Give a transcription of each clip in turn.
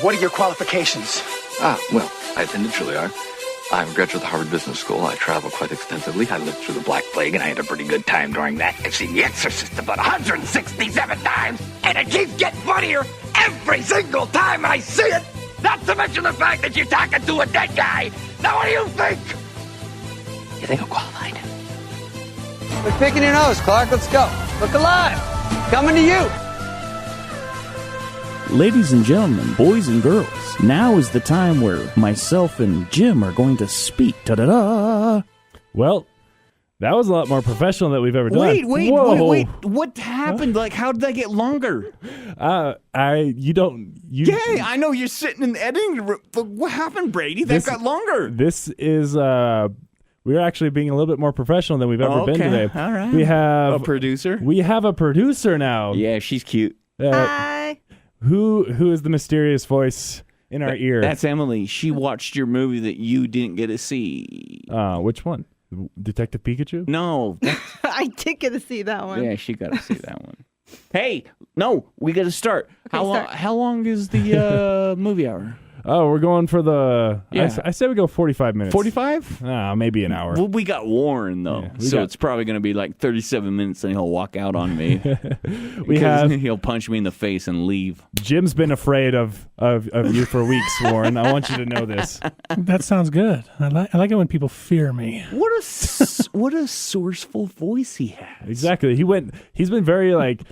What are your qualifications? Well, I attended Juilliard. I'm a graduate of Harvard Business School. I travel quite extensively. I lived through the Black Plague, and I had a pretty good time during that. I've seen The Exorcist about 167 times, and it keeps getting funnier every single time I see it. Not to mention the fact that you're talking to a dead guy. Now, what do you think? You think I'm qualified? Quit picking your nose, Clark. Let's go. Look alive. Coming to you. Ladies and gentlemen, boys and girls, now is the time where myself and Jim are going to speak. Ta-da-da! Well, that was a lot more professional than we've ever done. Wait. Whoa. What happened? Like, how did that get longer? Yeah, I know you're sitting in the editing room, but what happened, Brady? That got longer. This is, we're actually being a little bit more professional than we've ever been today. All right. We have a producer. We have a producer now. Yeah, she's cute. Hi. Who is the mysterious voice in our ear? That's Emily. She watched your movie that you didn't get to see. Which one? Detective Pikachu? No. I did get to see that one. Yeah, she got to see that one. Hey, no, we got to start. Okay, How long is the movie hour? Oh, we're going for the... Yeah. I say we go 45 minutes. 45? Maybe an hour. Well, we got Warren, though, so it's probably going to be like 37 minutes, and he'll walk out on me. He'll punch me in the face and leave. Jim's been afraid of you for weeks, Warren. I want you to know this. That sounds good. I like it when people fear me. What a sourceful voice he has. Exactly. He's been very like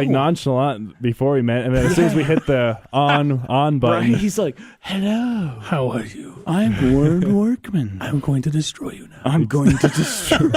nonchalant before we met, and then as soon as we hit the on button, right, he's like, "Hello, how are you? I'm Warren Workman. I'm going to destroy you now. I'm going to destroy."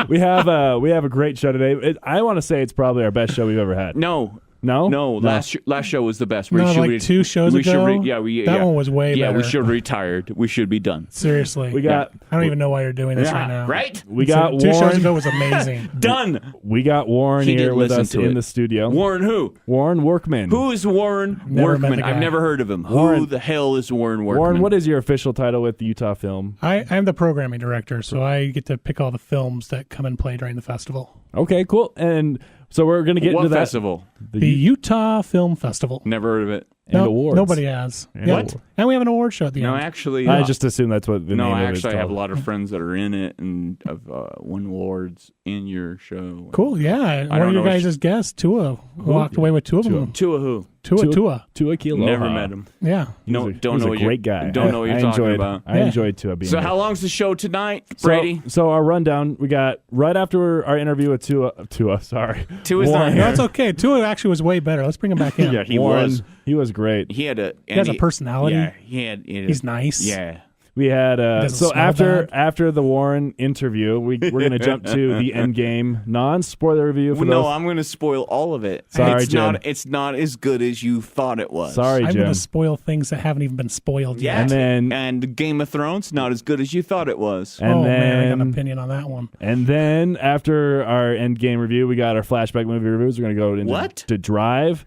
We have a great show today. I want to say it's probably our best show we've ever had. No. No. Last show was the best. No, like 2 shows ago. That one was way better. Yeah, we should have retired. We should be done. Seriously, we got. I don't even know why you're doing this right now. Right? We got 2 Warren. shows ago was amazing. Done. We got Warren here with us in the studio. Warren who? Warren Workman. Who is Warren Workman? I've never heard of him. Who the hell is Warren Workman? Warren, what is your official title with the Utah Film? I'm the programming director, so I get to pick all the films that come and play during the festival. Okay, cool. And so we're going to get into that. What festival? The Utah Film Festival. Never heard of it. And awards. Nobody has. What? And we have an award show at the end. No, actually, I just assume that's what the name of it is. No, actually, I have a called. lot of friends that are in it and have won awards in your show. Cool, yeah. One of your guys' guests, Tua, walked away with 2 of them. Tua who? Tua. Tua Kilo. Never met him. Yeah. No, don't he's know a great guy. Don't know what you're talking about. I enjoyed Tua being So there. how long's the show tonight, Brady? So our rundown, we got right after our interview with Tua. Sorry. Tua's not No, here. it's okay. Tua actually was way better. Let's bring him back in. Yeah, he Warren, was. He was great. He has a personality. Yeah, he had. He's nice. Yeah. We had doesn't so smell after the Warren interview, we're going to jump to the Endgame non-spoiler review. For No, those. I'm going to spoil all of it. Sorry, Jim. Jim. It's not as good as you thought it was. Sorry, I'm Jim. going to spoil things that haven't even been spoiled Yeah, yet. and Game of Thrones not as good as you thought it was. And man, I got an then opinion on that one. and then after our Endgame review, we got our flashback movie reviews. We're going to go into to Drive,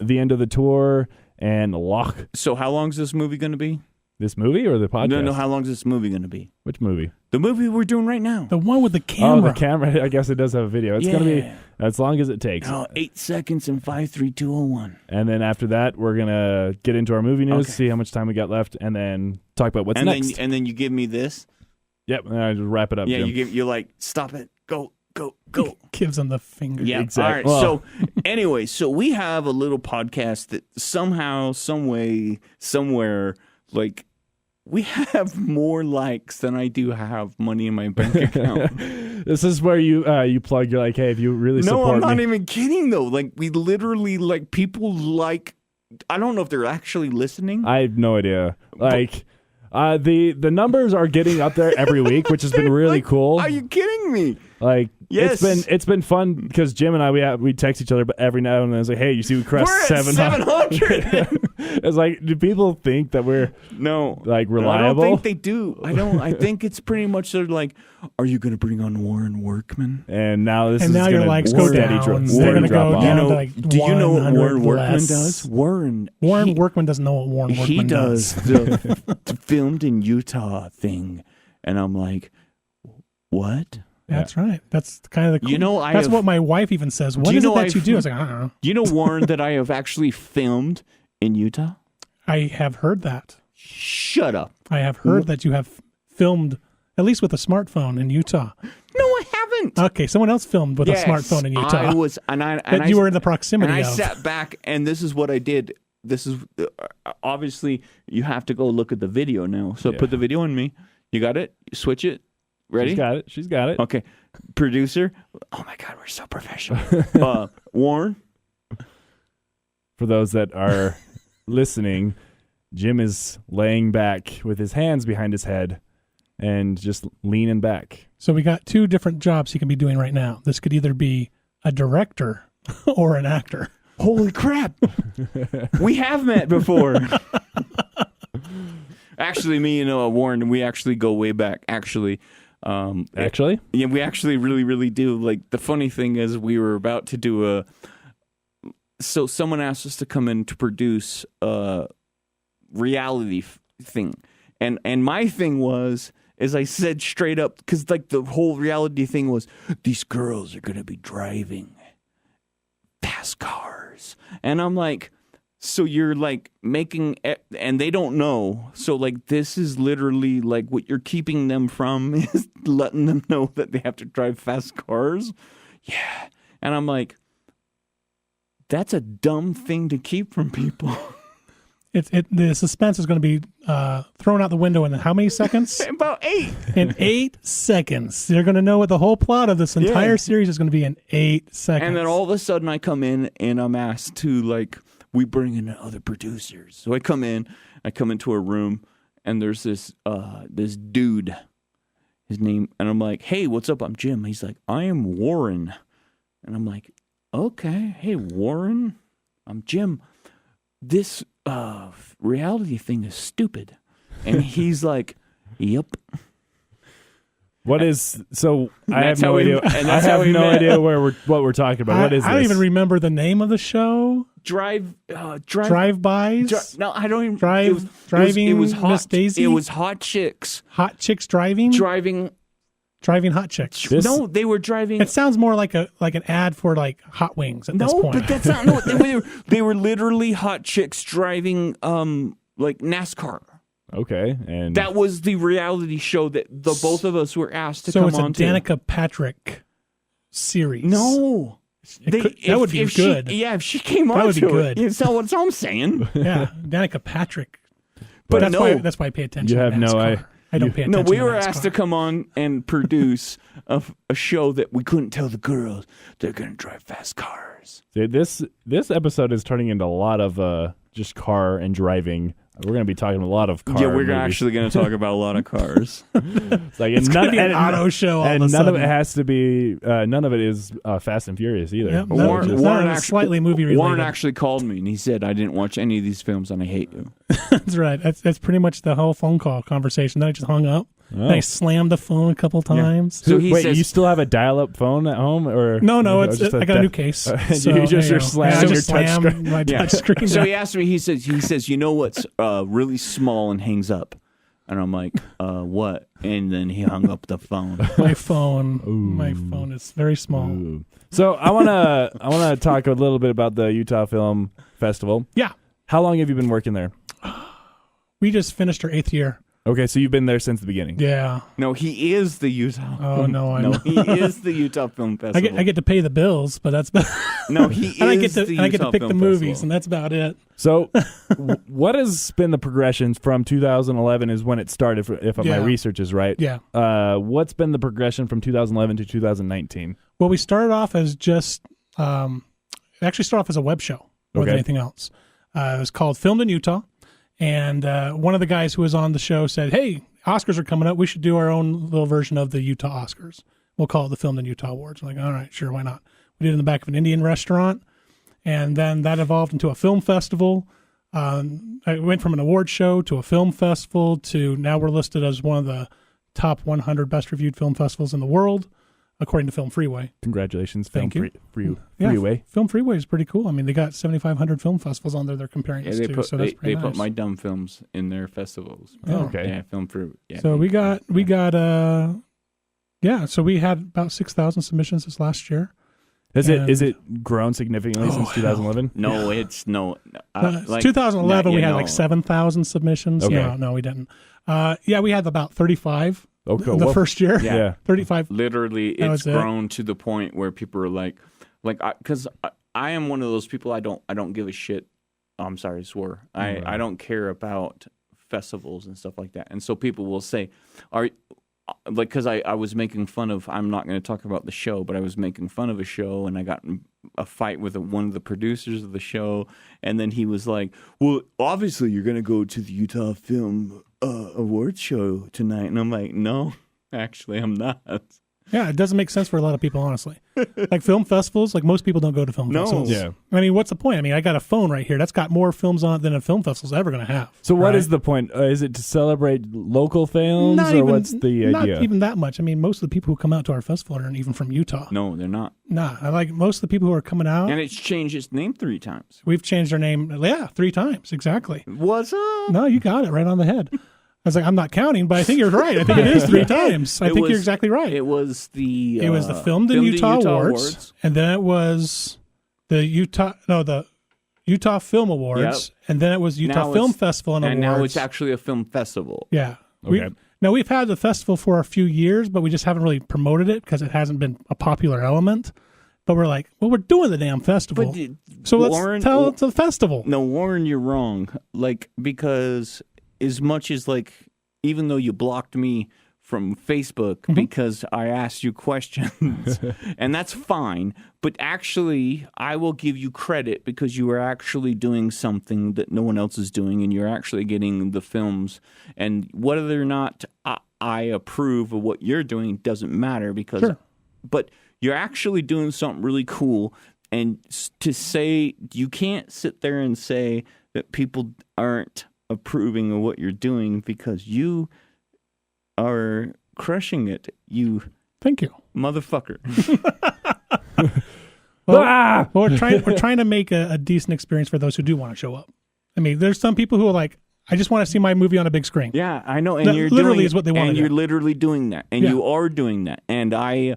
the end of the tour, and Locke. So how long is this movie going to be? This movie or the podcast? No. How long is this movie going to be? Which movie? The movie we're doing right now. The one with the camera. Oh, the camera. I guess it does have a video. It's going to be as long as it takes. Oh, 8 seconds and 5, 3, 2, 1. And then after that, we're going to get into our movie news, see how much time we got left, and then talk about what's next. And then you give me this. Yep, and I just wrap it up. Yeah, Jim. you're like, stop it, go. Gives him the finger. Yeah, exactly. All right. So anyway, so we have a little podcast that somehow, some way, somewhere, like, we have more likes than I do have money in my bank account. This is where you plug. You're like, hey, if you really support me. No, I'm not even kidding though. Like, we literally, like, people like. I don't know if they're actually listening. I have no idea. Like, the numbers are getting up there every week, which has been really cool. Are you kidding me? Like, yes. it's been fun because Jim and I we text each other, but every now and then it's like, hey, you see we crossed 700. It's like, do people think that we're like reliable? I don't think they do. I think it's pretty much sort of like, are you going to bring on Warren Workman? And now your likes go down. They're going to go down to like do you know what Warren Workman less. does? Warren Workman doesn't know what Warren Workman does. He does the filmed in Utah thing, and I'm like, what? That's right. That's kind of the cool. That's what my wife even says. What is it that you do? I was like, I don't know. Do you know, Warren, that I have actually filmed in Utah? I have heard that. Shut up. I have heard that you have filmed, at least with a smartphone in Utah. No, I haven't. Okay, someone else filmed with a smartphone in Utah. I was, and you were in the proximity and of. I sat back, and this is what I did. This is obviously you have to go look at the video now. So put the video on me. You got it? Switch it. Ready? She's got it. Okay. Producer. Oh my God, we're so professional. Warren. For those that are listening, Jim is laying back with his hands behind his head and just leaning back. So we got 2 different jobs he can be doing right now. This could either be a director or an actor. Holy crap. We have met before. Actually, me and Warren, we actually go way back. Actually? Yeah, we actually really, really do. Like, the funny thing is we were about to do so someone asked us to come in to produce a reality thing. And my thing is I said straight up, because like the whole reality thing was, these girls are going to be driving fast cars. And I'm like, so you're like making, and they don't know. So like this is literally like what you're keeping them from is letting them know that they have to drive fast cars. Yeah. And I'm like, that's a dumb thing to keep from people. The suspense is going to be thrown out the window in how many seconds? About 8. In 8 seconds. They're going to know what the whole plot of this entire series is going to be in 8 seconds. And then all of a sudden I come in and I'm asked to like, we bring in other producers. So I come into a room and there's this dude, his name, and I'm like, hey, what's up? I'm Jim. He's like, I am Warren. And I'm like, okay, hey, Warren, I'm Jim. This reality thing is stupid. And he's like, yep. What is so? I have that's how no we- idea. and I that's how have we no met. idea what we're talking about. What is I don't this? even remember the name of the show. Drive-bys. No, I don't even. Driving It was hot. Miss Daisy? It was hot chicks Hot chicks driving. driving. Driving hot chicks. This- No, they were driving. It sounds more like an ad for like hot wings at this No, point. but that's not. No, they were literally hot chicks driving like NASCAR. Okay, and That was the reality show that the both of us were asked to so come it's a on to. Danica Patrick series. No. That would be good. If she came on That would be to good. it, that's all I'm saying. Yeah, Danica Patrick. But that's no. why I pay attention. You to have no NASCAR. idea. I don't pay No, attention. we to were NASCAR. asked to come on and produce a show that we couldn't tell the girls they're going to drive fast cars. this episode is turning into a lot of just car and driving. We're going to be talking a lot of car. Yeah, we're movies. actually going to talk about a lot of cars. It's like It's going to be an auto show all and of a none sudden. of it has to be. None of it is Fast and Furious either. Yep, So no, it's it's just- not slightly movie related. Warren actually called me and he said, I didn't watch any of these films and I hate you. That's right. That's pretty much the whole phone call conversation. Then I just hung up. Oh. Then I slammed the phone a couple times. So he Wait, says, you still have a dial-up phone at home, or No, or it's just I got a new case. you So, just there you you're go. slamming I your just touch slammed screen. my touch screen. So down. he asked me, he says, you know what's really small and hangs up? And I'm like, what? And then he hung up the phone. My phone is very small. Ooh. So I wanna talk a little bit about the Utah Film Festival. Yeah, How long have you been working there? we just finished our 8th year. Okay, so you've been there since the beginning. Yeah. No, he is the Utah. Oh no, I No, know. he is the Utah Film Festival. I get to pay the bills, but that's about. No, he is and I get to the and I get to Utah pick the Film movies, Festival. and that's about it. So what has been the progression from 2011 is when it started, if my Yeah. research is right. Yeah. What's been the progression from 2011 to 2019? Well, we started off as just it actually started off as a web show more than Okay. anything else. It was called Filmed in Utah, and one of the guys who was on the show said, "Hey, Oscars are coming up. We should do our own little version of the Utah Oscars. We'll call it the Filmed in Utah Awards." I'm like, all right, sure, why not? We did it in the back of an Indian restaurant, and then that evolved into a film festival. I went from an award show to a film festival to now we're listed as one of the top 100 best reviewed film festivals in the world, according to Film Freeway. Congratulations, Thank Film you. Freeway. Film Freeway is pretty cool. I mean, they got 7,500 film festivals on there they're comparing Yeah, us they to, put so that's they pretty nice. put my dumb films in their festivals. Oh. Okay. Yeah, film for. Yeah, So we got so we had about 6,000 submissions this last year, Is it grown significantly since 2011? No, it's no. Like, 2011, we had like 7,000 submissions. Okay. No, we didn't. We had about 35 the first year. Yeah. 35. Literally, it's grown to the point where people are like, because I am one of those people. I don't give a shit. I'm sorry, I swore. I don't care about festivals and stuff like that. And so people will say, because I was making fun of, I'm not going to talk about the show, but I was making fun of a show, and I got in a fight with one of the producers of the show, and then he was like, well, obviously you're going to go to the Utah Film Awards show tonight. And I'm like, no, actually I'm not. Yeah, it doesn't make sense for a lot of people, honestly. Like film festivals, like most people don't go to film festivals. Yeah. I mean, what's the point? I mean, I got a phone right here. That's got more films on it than a film festival's ever going to have. So what is the point? Is it to celebrate local films, what's the idea? Not even that much. I mean, most of the people who come out to our festival aren't even from Utah. No, they're not. Nah, I like most of the people who are coming out. And it's changed its name 3 times. We've changed our name, 3 times, exactly. What's up? No, you got it right on the head. I was like, I'm not counting, but I think you're right. I think it is 3 times. I think you're exactly right. It was the Filmed in Utah Awards, and then it was the Utah Film Awards, and then it was Utah Film Festival and Awards. And now it's actually a film festival. Yeah. Okay. We've had the festival for a few years, but we just haven't really promoted it because it hasn't been a popular element. But we're like, well, we're doing the damn festival. So let's tell it the festival. No, Warren, you're wrong. Because as much as even though you blocked me from Facebook because I asked you questions, and that's fine, but actually I will give you credit because you are actually doing something that no one else is doing, and you're actually getting the films. And whether or not I approve of what you're doing doesn't matter but you're actually doing something really cool. And to say, you can't sit there and say that people aren't approving of what you're doing because you are crushing it, you thank you, motherfucker. We're trying to make a decent experience for those who do want to show up. I mean, there's some people who are like, I just want to see my movie on a big screen. Yeah, I know, and that you're literally doing, is what they want. And to you're do. literally doing that, and you are doing that. And I,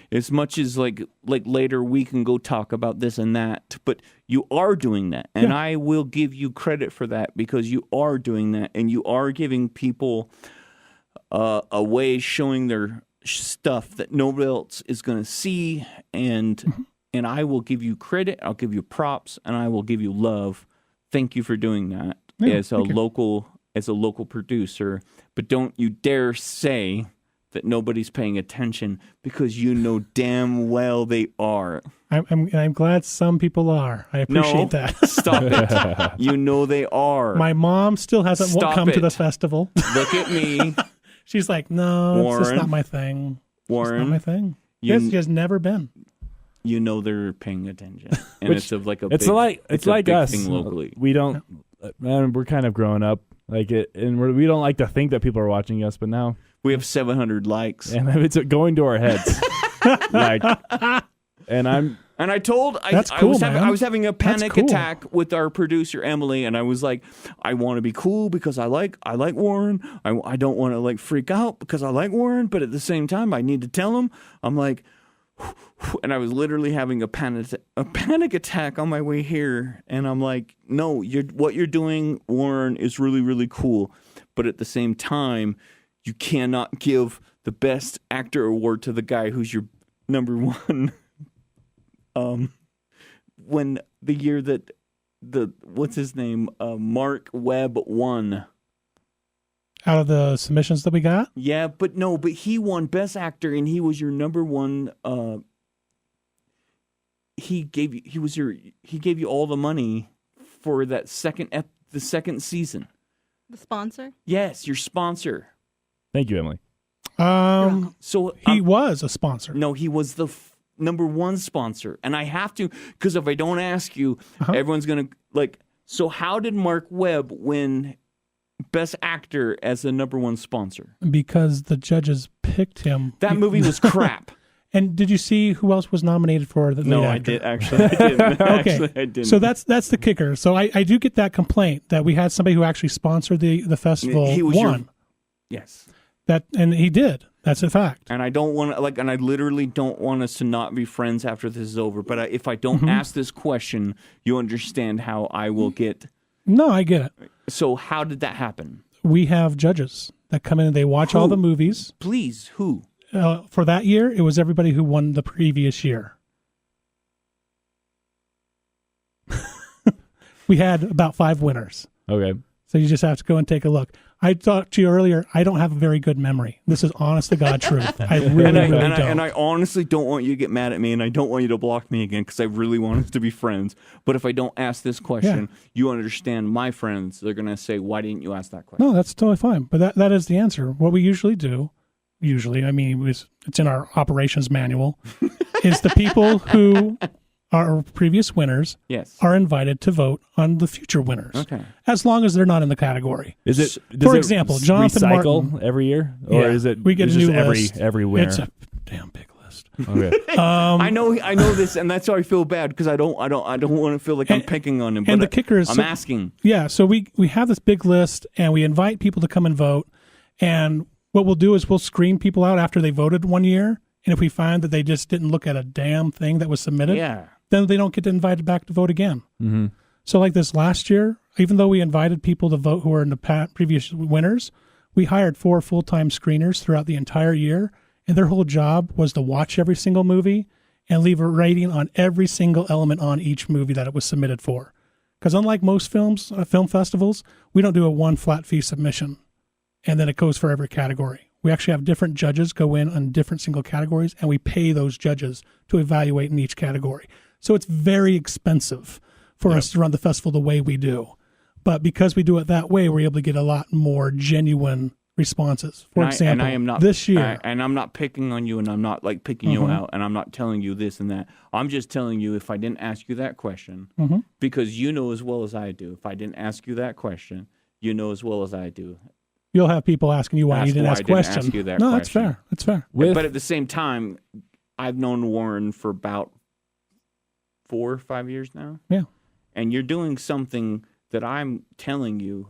as much as like later we can go talk about this and that, but you are doing that, and I will give you credit for that because you are doing that, and you are giving people a way showing their stuff that nobody else is going to see, and I will give you credit, I'll give you props, and I will give you love. Thank you for doing that as a local producer, but don't you dare say that nobody's paying attention because you know damn well they are. I'm glad some people are. I appreciate that. Stop it. You know they are. My mom still hasn't come to the festival. Look at me. She's like, no, Warren, it's just not my thing. Warren, it's not my thing. She has never been. You know they're paying attention, and it's like a it's big, like us thing locally. We don't. Man, we're kind of growing up and we don't like to think that people are watching us, but now we have 700 likes, and it's going to our heads. And I told I was having a panic attack with our producer Emily, and I was like, I want to be cool because I like Warren. I don't want to freak out because I like Warren, but at the same time I need to tell him. I'm like, and I was literally having a panic attack on my way here, and I'm like, no, what you're doing, Warren, is really, really cool, but at the same time, you cannot give the Best Actor award to the guy who's your number one. When the year that what's his name, Mark Webb won. Out of the submissions that we got? Yeah, but he won Best Actor, and he was your number one. He gave you all the money for that the second season. The sponsor? Yes, your sponsor. Thank you, Emily. So he was a sponsor. No, he was the number one sponsor, and I have to, because if I don't ask you, everyone's gonna So how did Mark Webb win Best Actor as the number one sponsor? Because the judges picked him. That movie was crap. And did you see who else was nominated for the lead actor? I did actually. I didn't. Okay, actually, I didn't. So that's the kicker. So I do get that complaint that we had somebody who actually sponsored the festival he was won. Yes. And he did. That's a fact. And I don't want to, and I literally don't want us to not be friends after this is over. But if I don't ask this question, you understand how I will get. No, I get it. So how did that happen? We have judges that come in and they watch all the movies. Please, who? For that year, it was everybody who won the previous year. We had about 5 winners. Okay. So you just have to go and take a look. I talked to you earlier. I don't have a very good memory. This is honest to God truth. I really don't. And I honestly don't want you to get mad at me, and I don't want you to block me again because I really want us to be friends. But if I don't ask this question, you understand my friends. They're going to say, why didn't you ask that question? No, that's totally fine. But that is the answer. What we usually do, I mean, it's in our operations manual, is the people who are previous winners are invited to vote on the future winners. Okay. As long as they're not in the category. Is it, for example, Jonathan recycle Martin every year? Or is it we get a new list. every winner? It's a damn big list. Okay. I know this, and that's how I feel bad because I don't want to feel like I'm picking on him. And but the kicker is I'm asking. Yeah, so we have this big list and we invite people to come and vote, and what we'll do is we'll screen people out after they voted one year, and if we find that they just didn't look at a damn thing that was submitted, then they don't get invited back to vote again. Mm-hmm. So like this last year, even though we invited people to vote who were in the previous winners, we hired 4 full-time screeners throughout the entire year, and their whole job was to watch every single movie and leave a rating on every single element on each movie that it was submitted for. Because unlike most film festivals, we don't do a one flat fee submission, and then it goes for every category. We actually have different judges go in on different single categories, and we pay those judges to evaluate in each category. So it's very expensive for us to run the festival the way we do. But because we do it that way, we're able to get a lot more genuine responses. For example, this year. And I'm not picking on you, and I'm not picking you out, and I'm not telling you this and that. I'm just telling you if I didn't ask you that question, because you know as well as I do, if I didn't ask you that question, you know as well as I do. You'll have people asking you why you didn't ask a question. No, that's fair. That's fair. But at the same time, I've known Warren for about 4 or 5 years now. Yeah. And you're doing something that I'm telling you,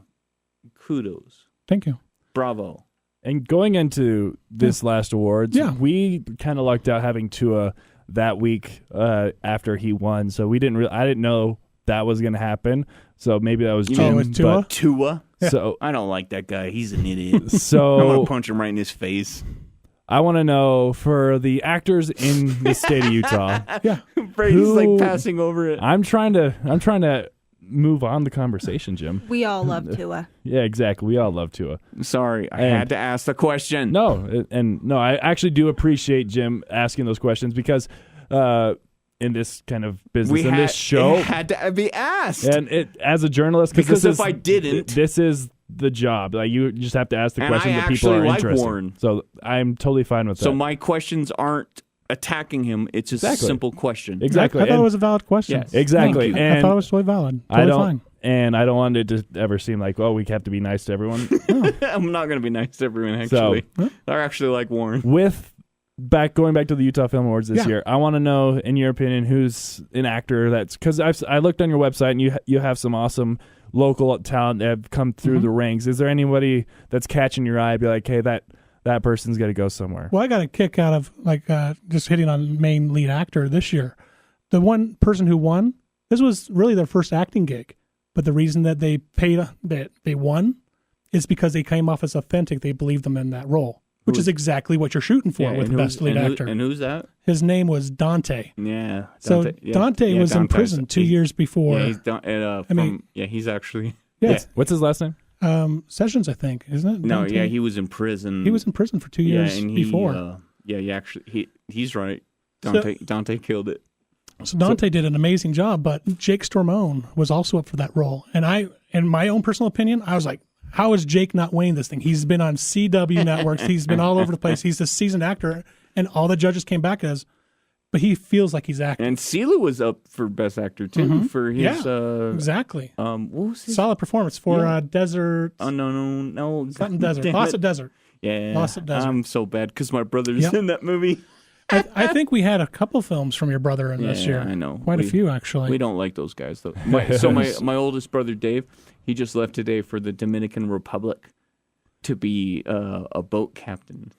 kudos. Thank you. Bravo. And going into this last awards, we kind of lucked out having Tua that week after he won. So I didn't know that was going to happen. So maybe that was Jim. With Tua? But Tua? Yeah. So I don't like that guy. He's an idiot. So I'm going to punch him right in his face. I want to know for the actors in the state of Utah. Brady's passing over it. I'm trying to move on the conversation, Jim. We all love Tua. Yeah, exactly. We all love Tua. Sorry, I had to ask the question. No, I actually do appreciate Jim asking those questions because in this kind of business, this show, it had to be asked. And as a journalist, because if I didn't, this is the job. Like you just have to ask the questions that people are interested. Warren. So I'm totally fine with that. So my questions aren't attacking him. It's just a simple question. Exactly. I thought it was a valid question. Yes. Exactly. And I thought it was totally valid. Fine. And I don't want it to ever seem like, we have to be nice to everyone. I'm not going to be nice to everyone, actually. I actually like Warren. Going back to the Utah Film Awards this year, I want to know, in your opinion, who's an actor that's... Because I looked on your website, and you have some awesome local talent that have come through the ranks. Is there anybody that's catching your eye? Be like, hey, that person's got to go somewhere. Well, I got a kick out of just hitting on main lead actor this year. The one person who won, this was really their first acting gig, but the reason that they won is because they came off as authentic. They believed them in that role, which is exactly what you're shooting for with the best lead actor. And who's that? His name was Dante. Yeah. Dante was in prison 2 years before. Yeah, he's actually... Yeah. What's his last name? Sessions, I think, isn't it? No, Dante? he was in prison. He was in prison for 2 years before. He's right. Dante killed it. So Dante did an amazing job, but Jake Stormone was also up for that role. And in my own personal opinion, I was like, how is Jake not winning this thing? He's been on CW networks. He's been all over the place. He's a seasoned actor. And all the judges came back as, but he feels like he's acting. And Segal was up for Best Actor, too, for his... exactly. What was his... Solid performance for Desert... Oh, no. Something Desert. Lost at Desert. Yeah. Lost at Desert. I'm so bad because my brother's in that movie. I think we had a couple films from your brother in this year. I know. Quite a few, actually. We don't like those guys, though. My oldest brother, Dave, he just left today for the Dominican Republic to be a boat captain.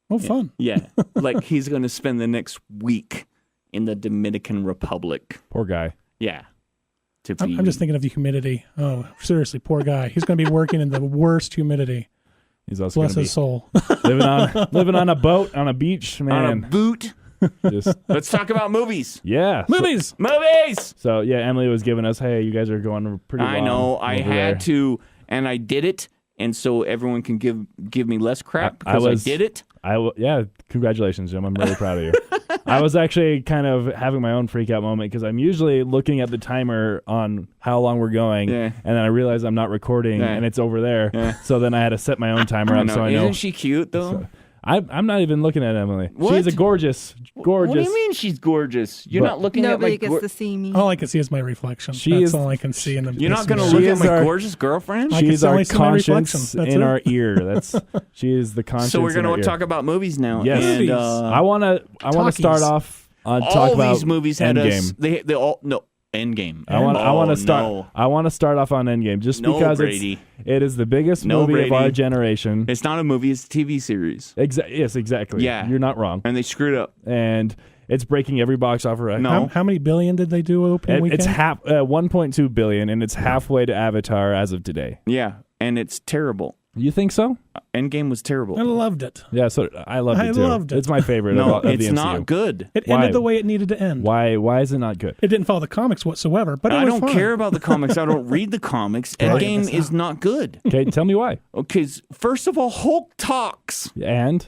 Oh, fun. Yeah. Like he's going to spend the next week in the Dominican Republic. Poor guy. Yeah. I'm just thinking of the humidity. Oh, seriously, poor guy. He's going to be working in the worst humidity. He's also Bless gonna his soul. living on a boat on a beach, man. on a boot. Just, Let's talk about movies. yeah. Movies. Movies. So yeah, Emily was giving us, hey, you guys are going pretty long. I know. I over had there. to, and I did it, and so everyone can give me less crap because I did it. Yeah, congratulations, Jim. I'm really proud of you. I was actually kind of having my own freak out moment because I'm usually looking at the timer on how long we're going, and then I realize I'm not recording, and it's over there. Yeah. So then I had to set my own timer up so I know. Isn't she cute though? So, I'm not even looking at Emily. What? She's a gorgeous. What do you mean she's gorgeous? You're not looking Nobody at my gets to see me. All I can see is my reflection. That's all I can see in the. You're not going to mirror. look at my gorgeous girlfriend? She's our only see my conscience reflection. That's in it. our ear. She is the conscience. So we're going to talk about movies now. Yes. And, Movies. I want to start off on talk all about these movies had Endgame. they all no Endgame. I want to start. No. I want to start off on Endgame just No, because Brady. it is the biggest No, movie of our Brady. generation. It's not a movie; it's a TV series, Yes, exactly. Yeah. You're not wrong. and they screwed up. And it's breaking every box office record. No. How many billion did they do opening weekend? It's 1.2 billion, and it's halfway to Avatar as of today. Yeah, and it's terrible. You think so? Endgame was terrible. I loved it. Yeah, so I loved it too. loved it. It's my favorite. No, of the it's MCU. not good. It Why? ended the way it needed to end. Why is it not good? It didn't follow the comics whatsoever, but it I was don't fun. care about the comics. I don't read the comics. Right. Endgame is not good. Okay, tell me why. Okay, first of all, Hulk talks And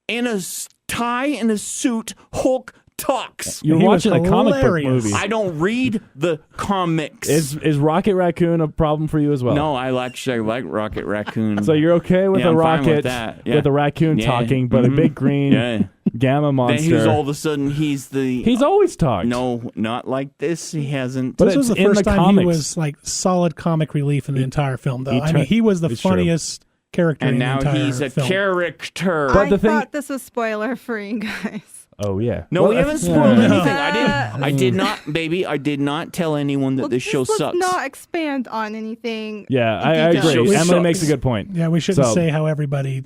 in a tie and a suit. Hulk talks. you're He was watching a comic book hilarious. movie. I don't read the comics. Is Rocket Raccoon a problem for you as well? No, I like Rocket Raccoon. So you're okay with Yeah, a I'm fine rocket with that. Yeah. with a raccoon Yeah. talking, but Mhm. a big green Yeah. gamma Then monster. he's all of a sudden He's always talked. No, not like this. He hasn't. But This was it's the in first the time comics. he was like solid comic relief in the entire film, though. He he was the it's true. funniest character and in now the entire he's a film. character. But I the thing- thought this was spoiler free, guys. Oh yeah. No, Well, we haven't yeah. spoiled anything. I did not, baby. I did not tell anyone that Well, this show let's sucks. not expand on anything. Yeah, in I detail. agree. Show Emily sucks. makes a good point. Yeah, we shouldn't So- say how everybody,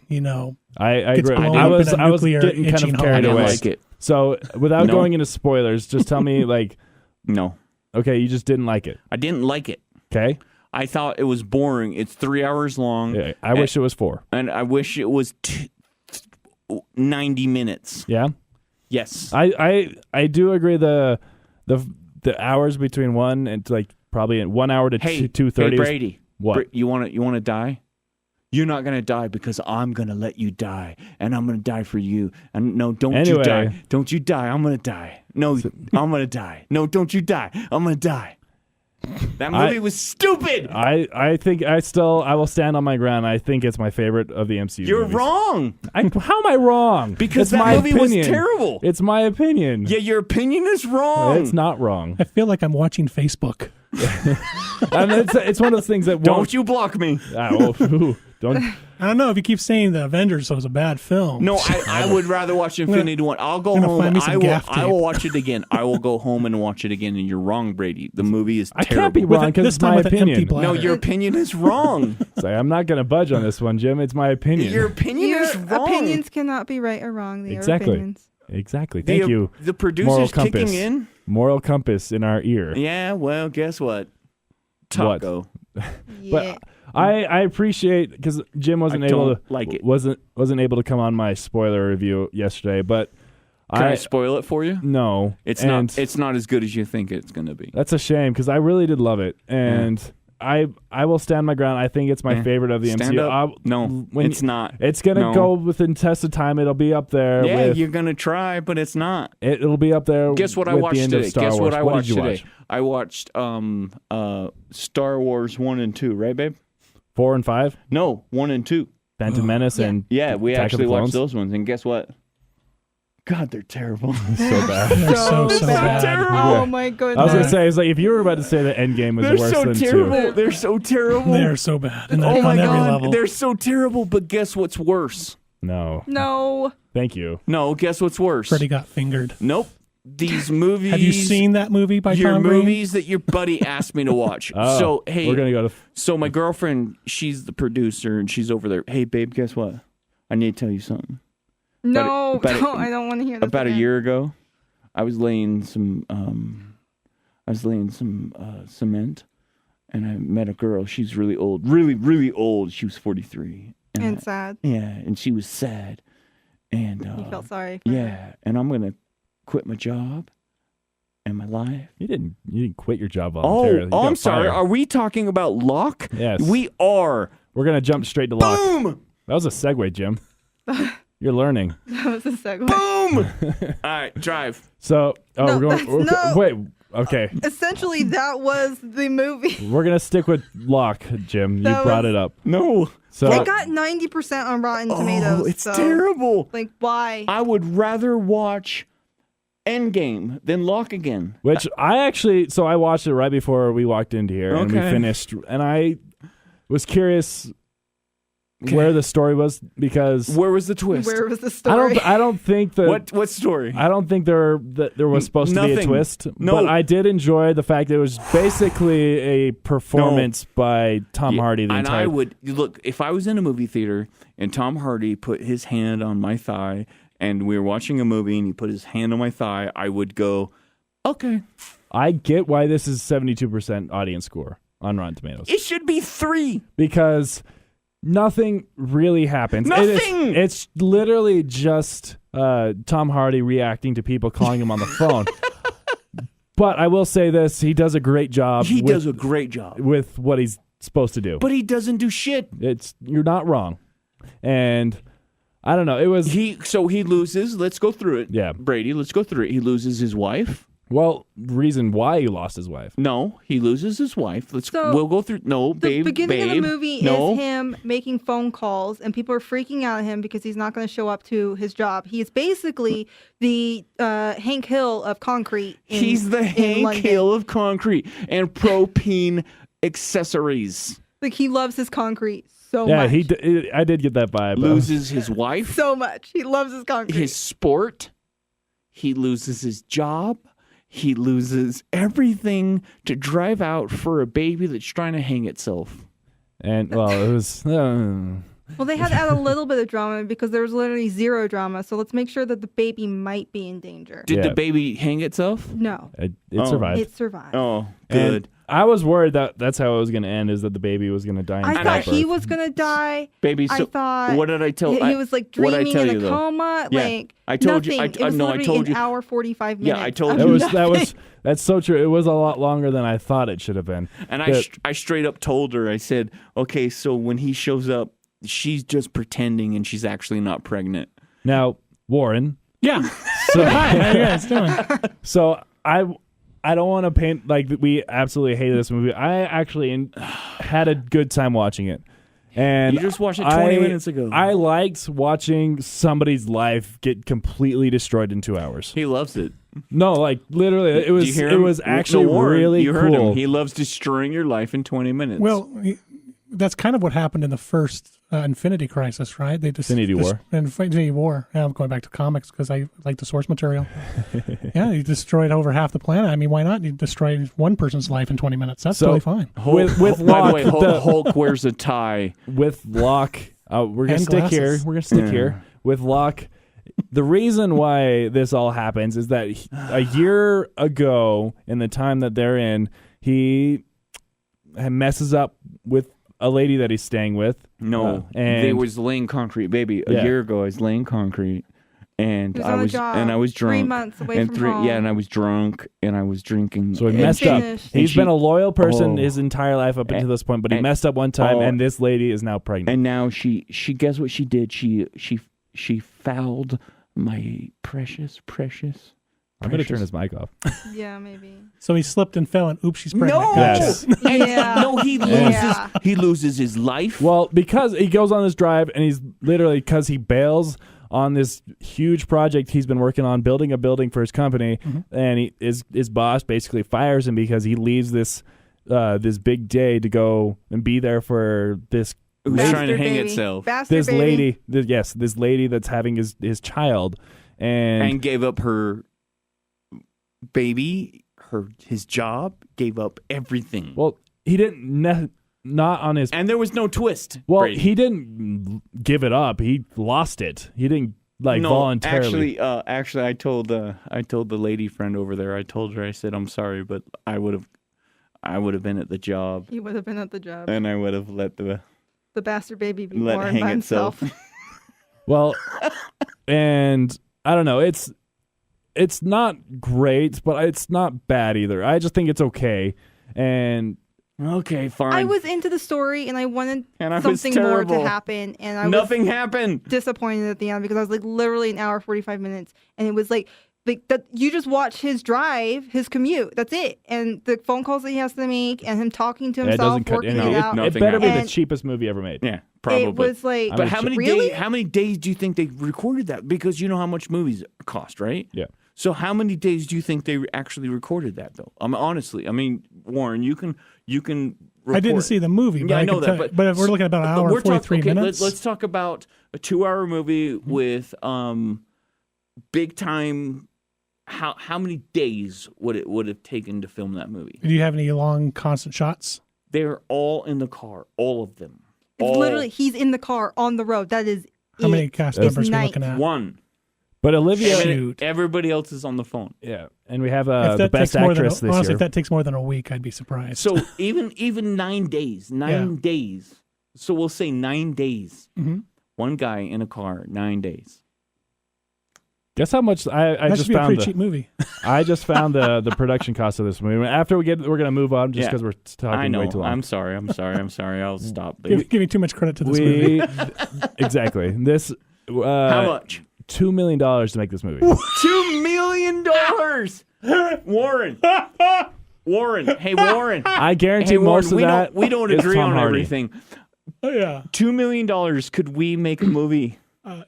I gets agree. blown I up was in a I was nuclear getting kind itching of hole. I carried didn't away. like it. So without No. going into spoilers, just tell me like, No, okay, you just didn't like it. I didn't like it. Okay. I thought it was boring. It's 3 hours long. Yeah, I wish it was 4. And I wish it was 90 minutes. Yeah. Yes. I do agree the hours between 1 and like probably 1 hour to Hey, 2:30. Hey, Brady. What? You want to die? You're not gonna die because I'm gonna let you die, and I'm gonna die for you. And no, don't you Anyway. die? Don't you die? I'm gonna die. No, I'm gonna die. No, don't you die? I'm gonna die. That movie was stupid. I think I will stand on my ground. I think it's my favorite of the MCU. You're movies. wrong. How am I wrong? Because It's that my movie was opinion. terrible. It's my opinion. Yeah, your opinion is wrong. It's not wrong. I feel like I'm watching Facebook. And it's one of those things that Don't won't. you block me? Don't. I don't know if you keep saying the Avengers was a bad film. No, I would rather watch Infinity War. I'll go gonna home. find me some gaff I tape. will watch it again. I will go home and watch it again. And you're wrong, Brady. The movie is I terrible. can't be With wrong it- because this it's time my with an empty opinion. bladder. No, your opinion is wrong. So I'm not going to budge on this one, Jim. It's my opinion. Your opinion Your is wrong. opinions cannot be right or wrong. They Exactly. are opinions. Exactly. Thank you. The Moral producer's compass. kicking in. Moral compass in our ear. Yeah, well, guess what? What? Taco. Yeah. But I appreciate because Jim wasn't I able don't to like it. wasn't able to come on my spoiler review yesterday, but Can I spoil it for you? no, It's and not. It's not as good as you think it's going to be. that's a shame because I really did love it, and I will stand my ground. I think it's my Yeah. favorite of the Stand MCU. up. No, it's not. It's gonna No. go within test of time. It'll be up there. Yeah, with, you're going to try, but it's not. it'll be up there. Guess what I with watched the end of today? Star Guess Wars. what I What watched did you today? watch? I watched Star Wars 1 and 2, right, babe? 4 and 5, No, 1 and 2. Phantom Menace, and Yeah, we Attack of the actually watched Clones? those ones, and guess what? God, they're terrible. so bad. They're so bad. terrible. Oh my goodness. I was gonna say, it's like if you were about to say that Endgame was They're worse so than terrible. 2. They're so terrible. They're so bad. And Oh my on every god, level. they're so terrible. But guess what's worse? No, No. thank you. No, guess what's worse? Freddie got fingered. Nope. These movies. Have you seen that movie by your Tom Green? movies that your buddy asked me to watch? Oh, So hey, we're gonna go to. so my girlfriend, she's the producer, and she's over there. Hey, babe, guess what? I need to tell you something. No, about don't. I don't want to hear this. About a again. year ago, I was laying some cement, and I met a girl. She's really old, really old. She was 43. And sad. Yeah, and she was sad. And You felt sorry for her. yeah, and I'm gonna quit my job and my life. You didn't quit your job voluntarily. You Oh, got I'm sorry. fired. Are we talking about Locke? Yes. We are. We're gonna jump straight to Locke. Boom! That was a segue, Jim. You're learning. That was a segue. Boom! All right, drive. So, No, we're that's- going. no. Wait. Okay. Essentially, that was the movie. We're gonna stick with Locke, Jim. You That brought was- it up. No. So It got 90% on Rotten Tomatoes. Oh, it's so, terrible. Like, why? I would rather watch Endgame than Locke again. which I watched it right before we walked into here and we Okay. finished, and I was curious where the story was because Where was the twist? Where was the story? I don't think that What story? I don't think there was supposed to be a Nothing. twist. No. But I did enjoy the fact that it was basically a performance by Tom Yeah, Hardy. The and entire I would look if I was in a movie theater and Tom Hardy put his hand on my thigh and we were watching a movie and he put his hand on my thigh, I would go, okay. I get why this is 72% audience score on Rotten Tomatoes It should be 3. because nothing really happens. Nothing! It's literally just Tom Hardy reacting to people calling him on the phone. But I will say this: he does a great job. He does a great job. with what he's supposed to do. But he doesn't do shit. You're not wrong, and I don't know. It was He loses. Let's go through it. Yeah. Brady, let's go through it. He loses his wife. reason why he lost his wife. No, he loses his wife. So, we'll go through. No, The babe. beginning of the babe, movie no. is him making phone calls, and people are freaking out at him because he's not going to show up to his job. He is basically the Hank Hill of concrete. He's the in Hank London. Hill of concrete and propane accessories. Like, he loves his concrete so Yeah, much. I did get that vibe. Loses his wife, So much. He loves his concrete. his sport. He loses his job. He loses everything to drive out for a baby that's trying to hang itself. And well, it was. Well, they had to add a little bit of drama because there was literally zero drama. So let's make sure that the baby might be in danger. Did Yeah. the baby hang itself? No, It Oh. survived. it survived. Oh, And good. I was worried that that's how it was going to end, is that the baby was going to die. In I thought childbirth. he was going to die. Baby, I so thought what did I tell he I- was like what did I dreaming tell in you, a though? coma. Yeah. Like, I told you- nothing. I It was know, I literally told an you- hour 45 Yeah, minutes. I told of you. nothing. That's so true. It was a lot longer than I thought it should have been. And But- I straight up told her, I said, okay, so when he shows up, she's just pretending and she's actually not pregnant. Now, Warren. Yeah. So, Hi, how you guys doing? so I don't want to paint like we absolutely hated this movie. I actually had a good time watching it. And You just watched it 20 minutes ago. I liked watching somebody's life get completely destroyed in 2 hours. He loves it. No, like literally, it Do was you hear it him? was actually No, Warren, really you cool. heard him. He loves destroying your life in 20 minutes. Well, that's kind of what happened in the first Infinity Crisis, right? They just Infinity War. Infinity War. Yeah, I'm going back to comics because I like the source material. Yeah, you destroyed over half the planet. I mean, why not? You destroyed one person's life in 20 minutes. That's So- totally fine. with by Locke, the way, Hulk wears a tie. with Locke, we're gonna And stick here. glasses. We're gonna stick Yeah. here with Locke. The reason why this all happens is that a year ago, in the time that they're in, he messes up with a lady that he's staying with. No, and they was laying concrete, baby. A Yeah. year ago, I was laying concrete, and He was I on a was job and I was drunk. 3 months away and from home. Yeah, and I was drunk, and I was drinking. So he And messed up. finished. He's she- been a loyal person Oh. his entire life up until this point, but he and- messed up one time, oh. and this lady is now pregnant. And now she guess what she did? She fouled my precious. I'm going to turn his mic off. Yeah, maybe. So he slipped and fell, and oops, she's pregnant. No, Yes. Yeah. no, he loses. Yeah. He loses his life. Well, because he goes on this drive, and he's literally, because he bails on this huge project he's been working on, building a building for his company, and his boss basically fires him because he leaves this big day to go and be there for this Who's Bastard trying to hang baby. itself Bastard this baby. lady, this lady that's having his child, and gave up her baby, his job, gave up everything. well, he didn't not on his And there was no twist. well, Brady. he didn't give it up. He lost it. He didn't like no, voluntarily. Actually, I told the lady friend over there. I told her, I said, I'm sorry, but I would have been at the job. He would have been at the job. And I would have let the bastard baby be let born hang by itself. himself. Well, and I don't know. It's not great, but it's not bad either. I just think it's okay. And okay, fine. I was into the story and I wanted And I was something more to terrible. happen, and Nothing was happened. disappointed at the end because I was like literally an hour 45 minutes, and it was like that you just watch his drive, his commute. That's it, and the phone calls that he has to make, and him talking to it himself, doesn't cut working any. it out. No. It better be the And- cheapest movie ever made. Yeah, probably. It was like, But how many really? days? How many days do you think they recorded that? Because you know how much movies cost, right? Yeah. So how many days do you think they actually recorded that, though? Honestly, Warren, you can. Report. I didn't see the movie, but Yeah, I can know tell- that. but if we're looking at about an hour and 43 minutes. Let's talk about a 2-hour movie with big time. How many days would it have taken to film that movie? Do you have any long, constant shots? They're all in the car, all of them. It's literally he's in the car on the road. That is How many it. cast It's members are we night. looking at? One. But Olivia, Shoot. Everybody else is on the phone. yeah, and we have If the that best takes more than actress this honestly, year. if that takes more than a week, I'd be surprised. So even 9 days, 9 days. So we'll say 9 days. Mhm. One guy in a car, 9 days. Guess how much I that just should be a found pretty cheap movie. I just found the production cost of this movie. After we're gonna move on just Yeah. because we're talking I know. way too long. I'm sorry. I'll stop. Give me too much credit to this movie. Exactly this. How much? $2 million to make this movie. $2 million. Warren. Hey, Warren. I guarantee Hey, Warren, most of that. we don't is agree Tom on Hardy. everything. Oh yeah, $2 million. Could we make a movie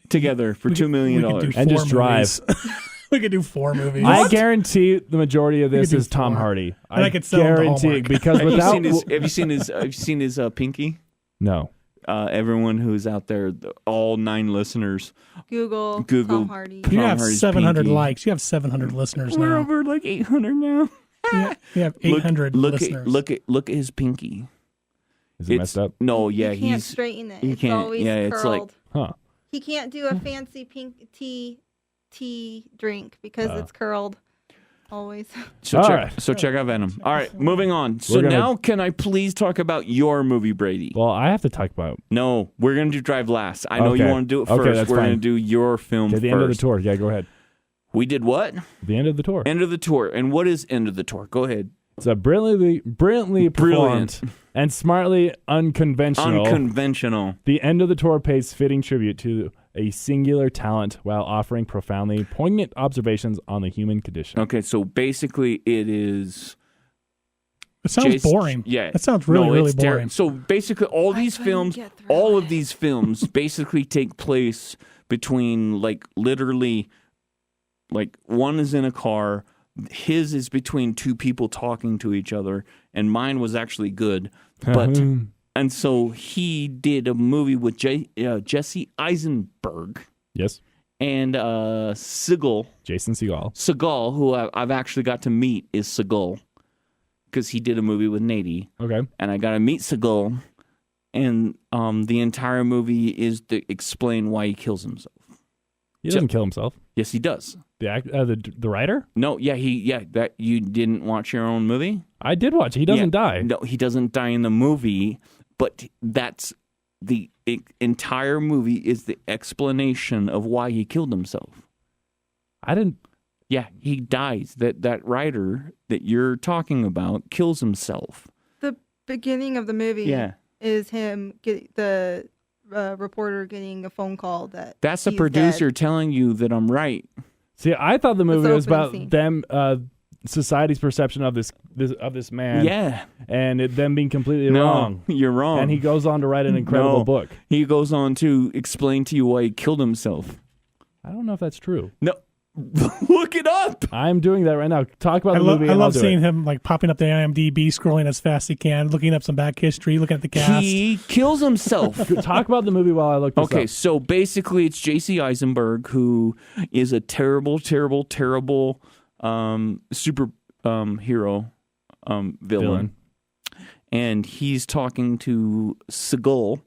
together for $2 million? we could do And 4 just drive. movies. We could do 4 movies. I guarantee the majority of this could do is Tom 4. Hardy. And I could sell them to guarantee it Hallmark. because Have without you seen his pinky? no. Everyone who's out there, all 9 listeners, Google Google. Tom Hardy. You Tom have Hardy's 700 pinky. likes. You have 700 listeners We're now. over like 800 now. You have 800 listeners. Look at his pinky. Is it messed up? No, yeah, He can't he's straighten it. he It's can't- always yeah, it's like- curled. Huh. He can't do a fancy pink tea drink because it's curled. Always. so All check right. so check out Venom. All right, moving on. So We're gonna- now can I please talk about your movie, Brady? Well, I have to talk about No, we're gonna do Drive last. I know you Okay. want to do it Okay, first. that's We're gonna fine. do your film at the first. end of the tour. Yeah, go ahead. We did what? The end of the tour. End of the tour. And what is end of the tour? Go ahead. It's a brilliantly Brilliant. performed and smartly unconventional. Unconventional. The end of the tour pays fitting tribute to a singular talent while offering profoundly poignant observations on the human condition. Okay, so basically it is. It sounds Jason- boring. Yeah, That sounds really, really it's ter- boring. So basically, all these couldn't films, get through all it. of these films, basically take place between like literally, like one is in a car, his is between 2 people talking to each other, and mine was actually good, but and so he did a movie with Jesse Eisenberg Yes, and Segal. Jason Segal. Segal, who I've actually got to meet, is Segal because he did a movie with Nady. Okay. And I got to meet Segal, and the entire movie is to explain why he kills himself. He doesn't kill himself. Yes, he does. The writer? No, that you didn't watch your own movie? I did watch it. He doesn't die. No, he doesn't die in the movie, but that's the entire movie is the explanation of why he killed himself. I didn't. Yeah, he dies. That writer that you're talking about kills himself. The beginning of the movie Yeah. is him the reporter getting a phone call That's the he's producer dead. telling you that I'm right. See, I thought the movie the was opening about scene. them, society's perception of this man. Yeah. And them being completely No, wrong. you're wrong. And he goes on to write an incredible No. book. He goes on to explain to you why he killed himself. I don't know if that's true. No, look it up. I'm doing that right now. Talk about I the love, movie. I and love I'll do seeing it. him like popping up the IMDb, scrolling as fast as he can, looking up some back history, looking at the cast. He kills himself. Talk about the movie while I look this Okay, up. so basically it's J.C. Eisenberg, who is a terrible, terrible, terrible super hero villain. And he's talking to Segal,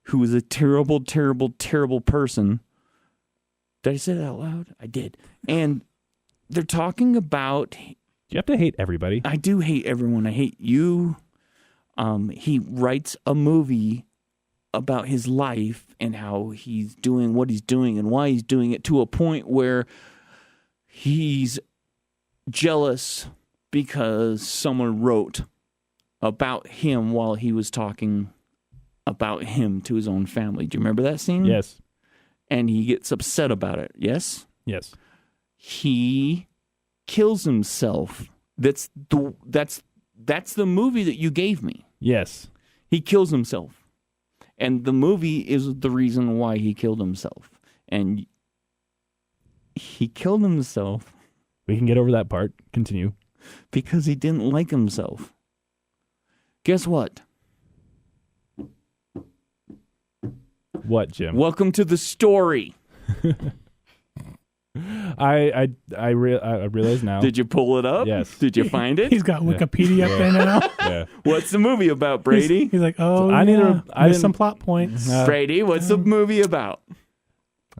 who is a terrible, terrible, terrible person Did I say that out loud? I did. And they're talking about. You have to hate everybody. I do hate everyone. I hate you. He writes a movie about his life and how he's doing what he's doing and why he's doing it, to a point where he's jealous because someone wrote about him while he was talking about him to his own family. Do you remember that scene? Yes. And he gets upset about it. Yes? Yes. He kills himself. That's the movie that you gave me. Yes. He kills himself. And the movie is the reason why he killed himself. And he killed himself. We can get over that part. Continue. Because he didn't like himself. Guess what? What, Jim? Welcome to the story. I realize now. Did you pull it up? Yes. Did you find it? He's got Wikipedia up there now. Yeah. What's the movie about, Brady? He's like, oh, So I there's didn't- some plot points. Brady, what's the movie about?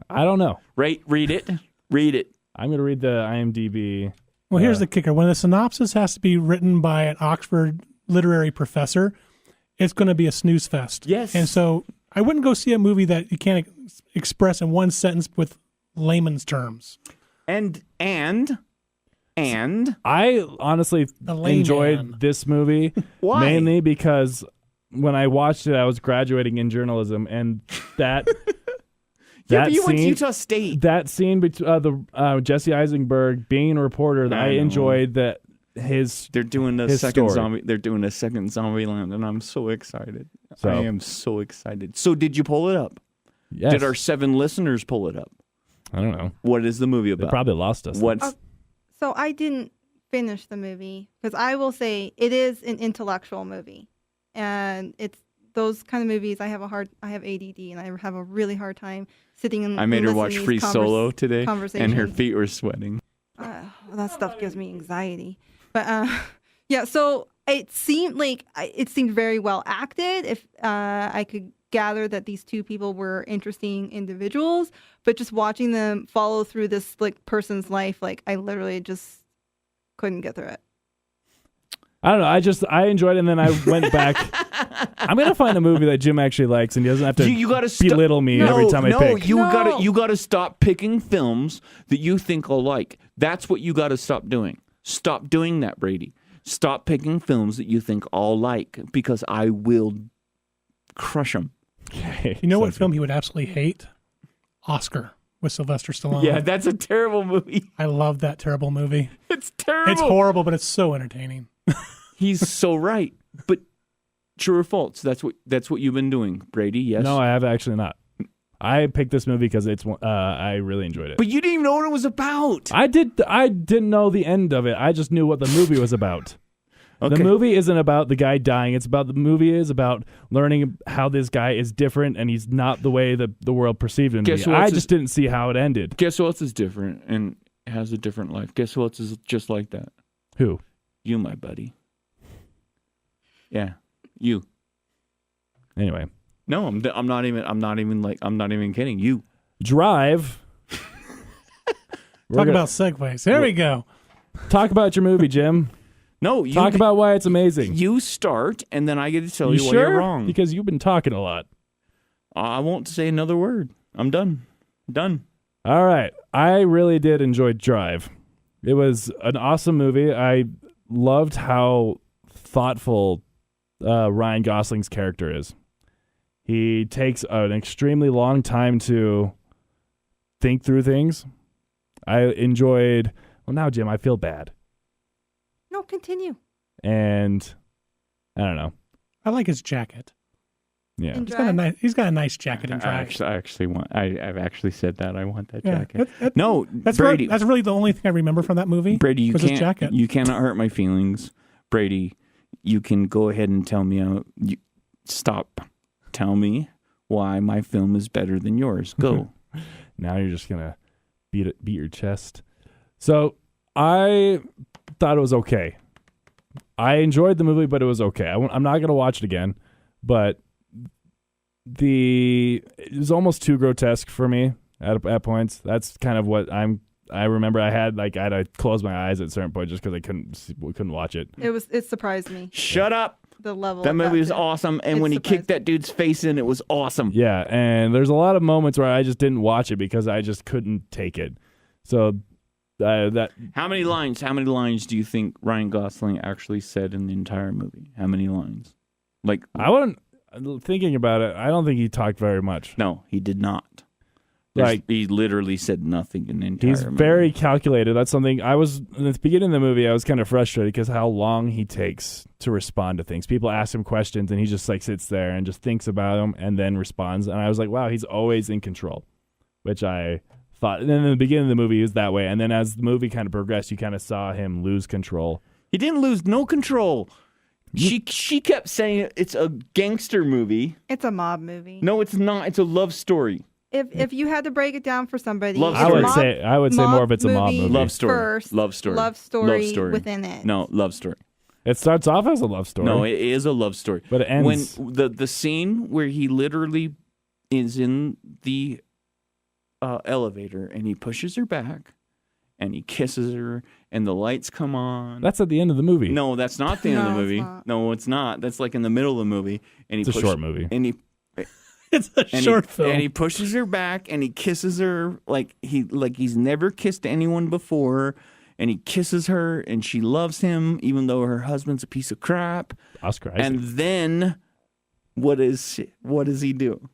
I don't know. Read it. Read it. I'm going to read the IMDb. Well, here's the kicker. When the synopsis has to be written by an Oxford literary professor, it's going to be a snooze fest. Yes. And so I wouldn't go see a movie that you can't express in one sentence with layman's terms. And I honestly The layman. enjoyed this movie Why? mainly because when I watched it, I was graduating in journalism, and that yeah, that but you went to scene, Utah State. that scene between Jesse Eisenberg being a reporter, that I I know. enjoyed that his They're doing a his second story. zombie. They're doing a second Zombieland, and I'm so excited. So- I am so excited. So, did you pull it up? yes. Did our 7 listeners pull it up? I don't know. What is the movie They about? probably lost us. What's So I didn't finish the movie because I will say it is an intellectual movie, and it's those kind of movies. I have ADD, and I have a really hard time sitting and. I made her listening watch to these Free Solo today, and her conversations. feet were sweating. That stuff gives me anxiety. But yeah, so it seemed very well acted. If I could gather that these two people were interesting individuals, but just watching them follow through this like person's life, like I literally just couldn't get through it. I don't know. I enjoyed it, and then I went back. I'm gonna find a movie that Jim actually likes, and he doesn't have to You gotta belittle me every time I pick. You No. gotta stop picking films that you think I'll like. That's what you gotta stop doing. Stop doing that, Brady. Stop picking films that you think I'll like, because I will crush them. Okay, You know what sounds film he would absolutely hate? Oscar with Sylvester Stallone. Yeah, that's a terrible movie. I love that terrible movie. It's terrible. It's horrible, but it's so entertaining. He's so right. But true or false? That's what you've been doing, Brady. Yes. No, I have actually not. I picked this movie because I really enjoyed it. But you didn't even know what it was about. I didn't know the end of it. I just knew what the movie was about. Okay. The movie isn't about the guy dying. The movie is about learning how this guy is different, and he's not the way that the world perceived him to Guess be. who else I is- just didn't see how it ended. Guess who else is different and has a different life? Guess who else is just like that? Who? You, my buddy. Yeah, you. Anyway, No, I'm not even kidding. You. Drive. Talk about segues. There we go. Talk about your movie, Jim. No, you Talk about why it's amazing. You start, and then I get to tell you why sure? you're wrong. Because you've been talking a lot. I won't say another word. I'm done. Done. All right. I really did enjoy Drive. It was an awesome movie. I loved how thoughtful Ryan Gosling's character is. He takes an extremely long time to think through things. I enjoyed... Well, now, Jim, I feel bad. No, continue. And I don't know. I like his jacket. Yeah. And He's got a nice jacket in Drive. I've actually said that. I want that Yeah, jacket. that- No, That's Brady. that's really the only thing I remember from that movie. Brady, was his jacket. you cannot hurt my feelings. Brady, you can go ahead and tell me. Stop. Tell me why my film is better than yours. Go. Now you're just gonna beat your chest. So I thought it was okay. I enjoyed the movie, but it was okay. I'm not gonna watch it again. But it was almost too grotesque for me. at points. That's kind of what I remember. I had to close my eyes at certain points just because I couldn't watch it. It surprised me. Shut up. The level. That movie was too. awesome, and when he kicked that dude's face in, it was awesome. Yeah, and there's a lot of moments where I just didn't watch it because I just couldn't take it. So How many lines do you think Ryan Gosling actually said in the entire movie? How many lines? Like, I wouldn't. Thinking about it, I don't think he talked very much. No, he did not. He literally said nothing in the entire movie. He's very calculated. That's something at the beginning of the movie, I was kind of frustrated because how long he takes to respond to things. People ask him questions and he just sits there and just thinks about them and then responds. And I was like, wow, he's always in control, which I thought. And then in the beginning of the movie, he was that way. And then as the movie kind of progressed, you kind of saw him lose control. He didn't lose no control. She kept saying it's a gangster movie. It's a mob movie. No, it's not. It's a love story. If you had to break it down for somebody, I would say more of it's a mob movie. Love story. First, love story. Love story within it. No, love story. It starts off as a love story. No, it is a love story. But it ends when the scene where he literally is in the elevator and he pushes her back and he kisses her and the lights come on. That's at the end of the movie. No, that's not the end of the movie. No, it's not. That's like in the middle of the movie. And it's a short movie. And it's a short film. And he pushes her back and he kisses her like he's never kissed anyone before. And he kisses her and she loves him even though her husband's a piece of crap. Oscar Isaac. And then what does he do?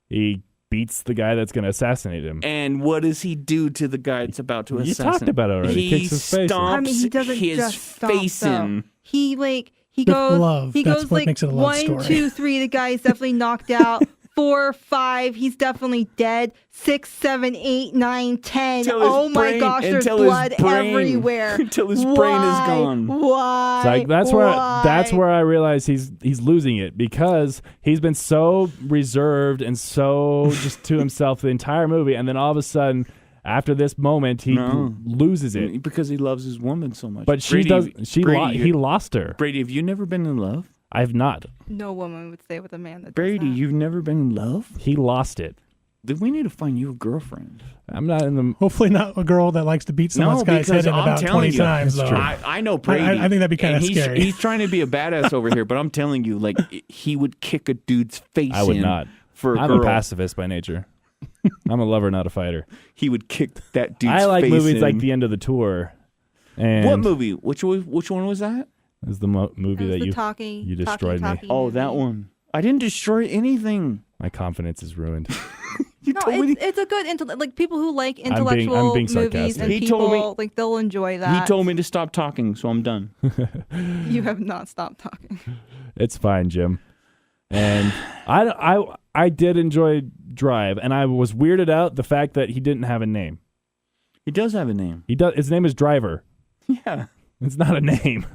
He beats the guy that's going to assassinate him. And what does he do to the guy that's about to assassinate? You talked about it already. He kicks his face. stomps he doesn't his just stomp, face in. He With goes love. he That's goes what like makes it a love 1, story. 2, 3. The guy's definitely knocked out. 4, 5. He's definitely dead. 6, 7, 8, 9, 10. Oh my gosh! There's blood everywhere. Until his brain is gone. Why? It's like that's where I realized he's losing it because he's been so reserved and so just to himself the entire movie, and then all of a sudden, after this moment, he loses it because he loves his woman so much. But he lost her. Brady, have you never been in love? I've not. No woman would stay with a man that Brady, does that. you've never been in love? He lost it. Then we need to find you a girlfriend. I'm not in the. Hopefully, not a girl that likes to beat someone's guy's head in about 20 times. Though. I know Brady. I think that'd be kind of scary. He's trying to be a badass over here, but I'm telling you, like he would kick a dude's face. I would not. I'm a pacifist by nature. I'm a lover, not a fighter. He would kick that dude's face. I like movies in. like The End of the Tour. And what movie? Which one was that? It was the movie that you destroyed me. Oh, that one. I didn't destroy anything. My confidence is ruined. It's a good like people who like intellectual I'm being movies and people like they'll enjoy that. He told me to stop talking, so I'm done. You have not stopped talking. It's fine, Jim. And I did enjoy Drive, and I was weirded out the fact that he didn't have a name. He does have a name. He does. His name is Driver. Yeah, it's not a name.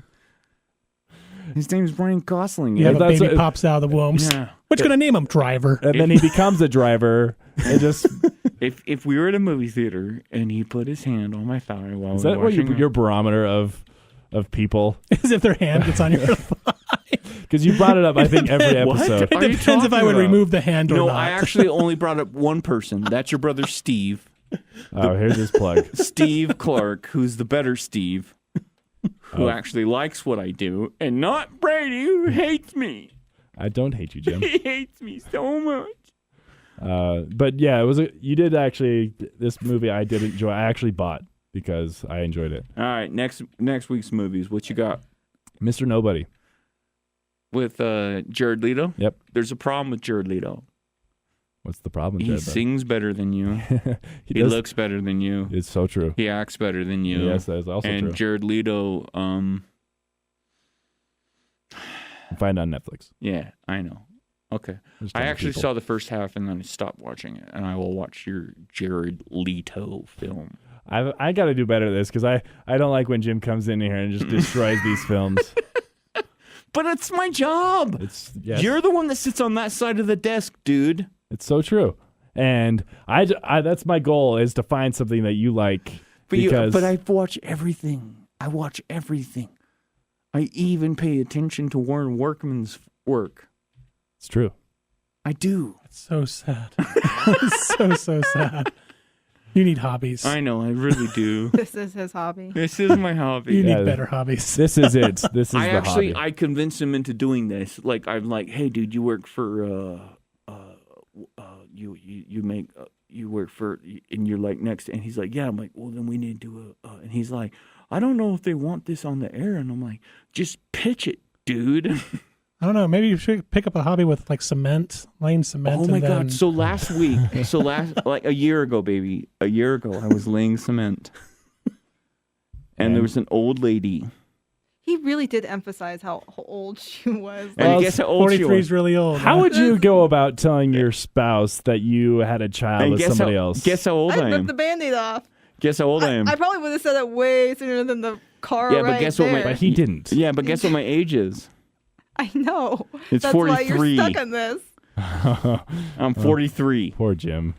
His name's Ryan Gosling. Yeah, but baby pops out of the womb. Yeah. What you gonna name him? Driver. And then he becomes a driver. It just if we were at a movie theater and he put his hand on my thigh while is that what your barometer of people? As if their hand gets on your thigh. Because you brought it up, I think, every episode. It depends if I would remove the hand or not. No, I actually only brought up one person. That's your brother Steve. Here's his plug. Steve Clark, who's the better Steve, who actually likes what I do, and not Brady, who hates me. I don't hate you, Jim. He hates me so much. But yeah, you did actually, this movie I did enjoy. I actually bought because I enjoyed it. All right, next week's movies. What you got? Mr. Nobody. With Jared Leto? Yep. There's a problem with Jared Leto. What's the problem with He Jared sings better than you. he looks better than you. It's so true. He acts better than you. Yes, that is also true. And Jared Leto, find on Netflix. Yeah, I know. Okay. I actually saw the first half and then I stopped watching it, and I will watch your Jared Leto film. I got to do better at this because I don't like when Jim comes in here and just destroys these films. But it's my job. Yes. You're the one that sits on that side of the desk, dude. It's so true. And I that's my goal is to find something that you like. But I watch everything. I watch everything. I even pay attention to Warren Workman's work. It's true. I do. It's so sad. It's so sad. You need hobbies. I know, I really do. This is his hobby. This is my hobby. You need better hobbies. This is it. This is the hobby. I convinced him into doing this. Like, I'm like, hey, dude, you work for, you work for, and you're like next, and he's like, yeah. I'm like, well, then we need to do and he's like, I don't know if they want this on the air, and I'm like, just pitch it, dude. I don't know. Maybe you should pick up a hobby with like cement, laying cement. Oh my and then... God! So last week, like a year ago, I was laying cement, and there was an old lady. He really did emphasize how old she was. And guess how old she 43 was? is really old. How would you go about telling your spouse that you had a child with somebody else? Guess how old I ripped am. the Band-Aid off. Guess how old I am. I probably would have said it way sooner than the car. Yeah, but right guess what there. But he didn't. Yeah, but guess what my age is? I know. It's That's 43. why you're stuck on this. I'm 43. Poor Jim.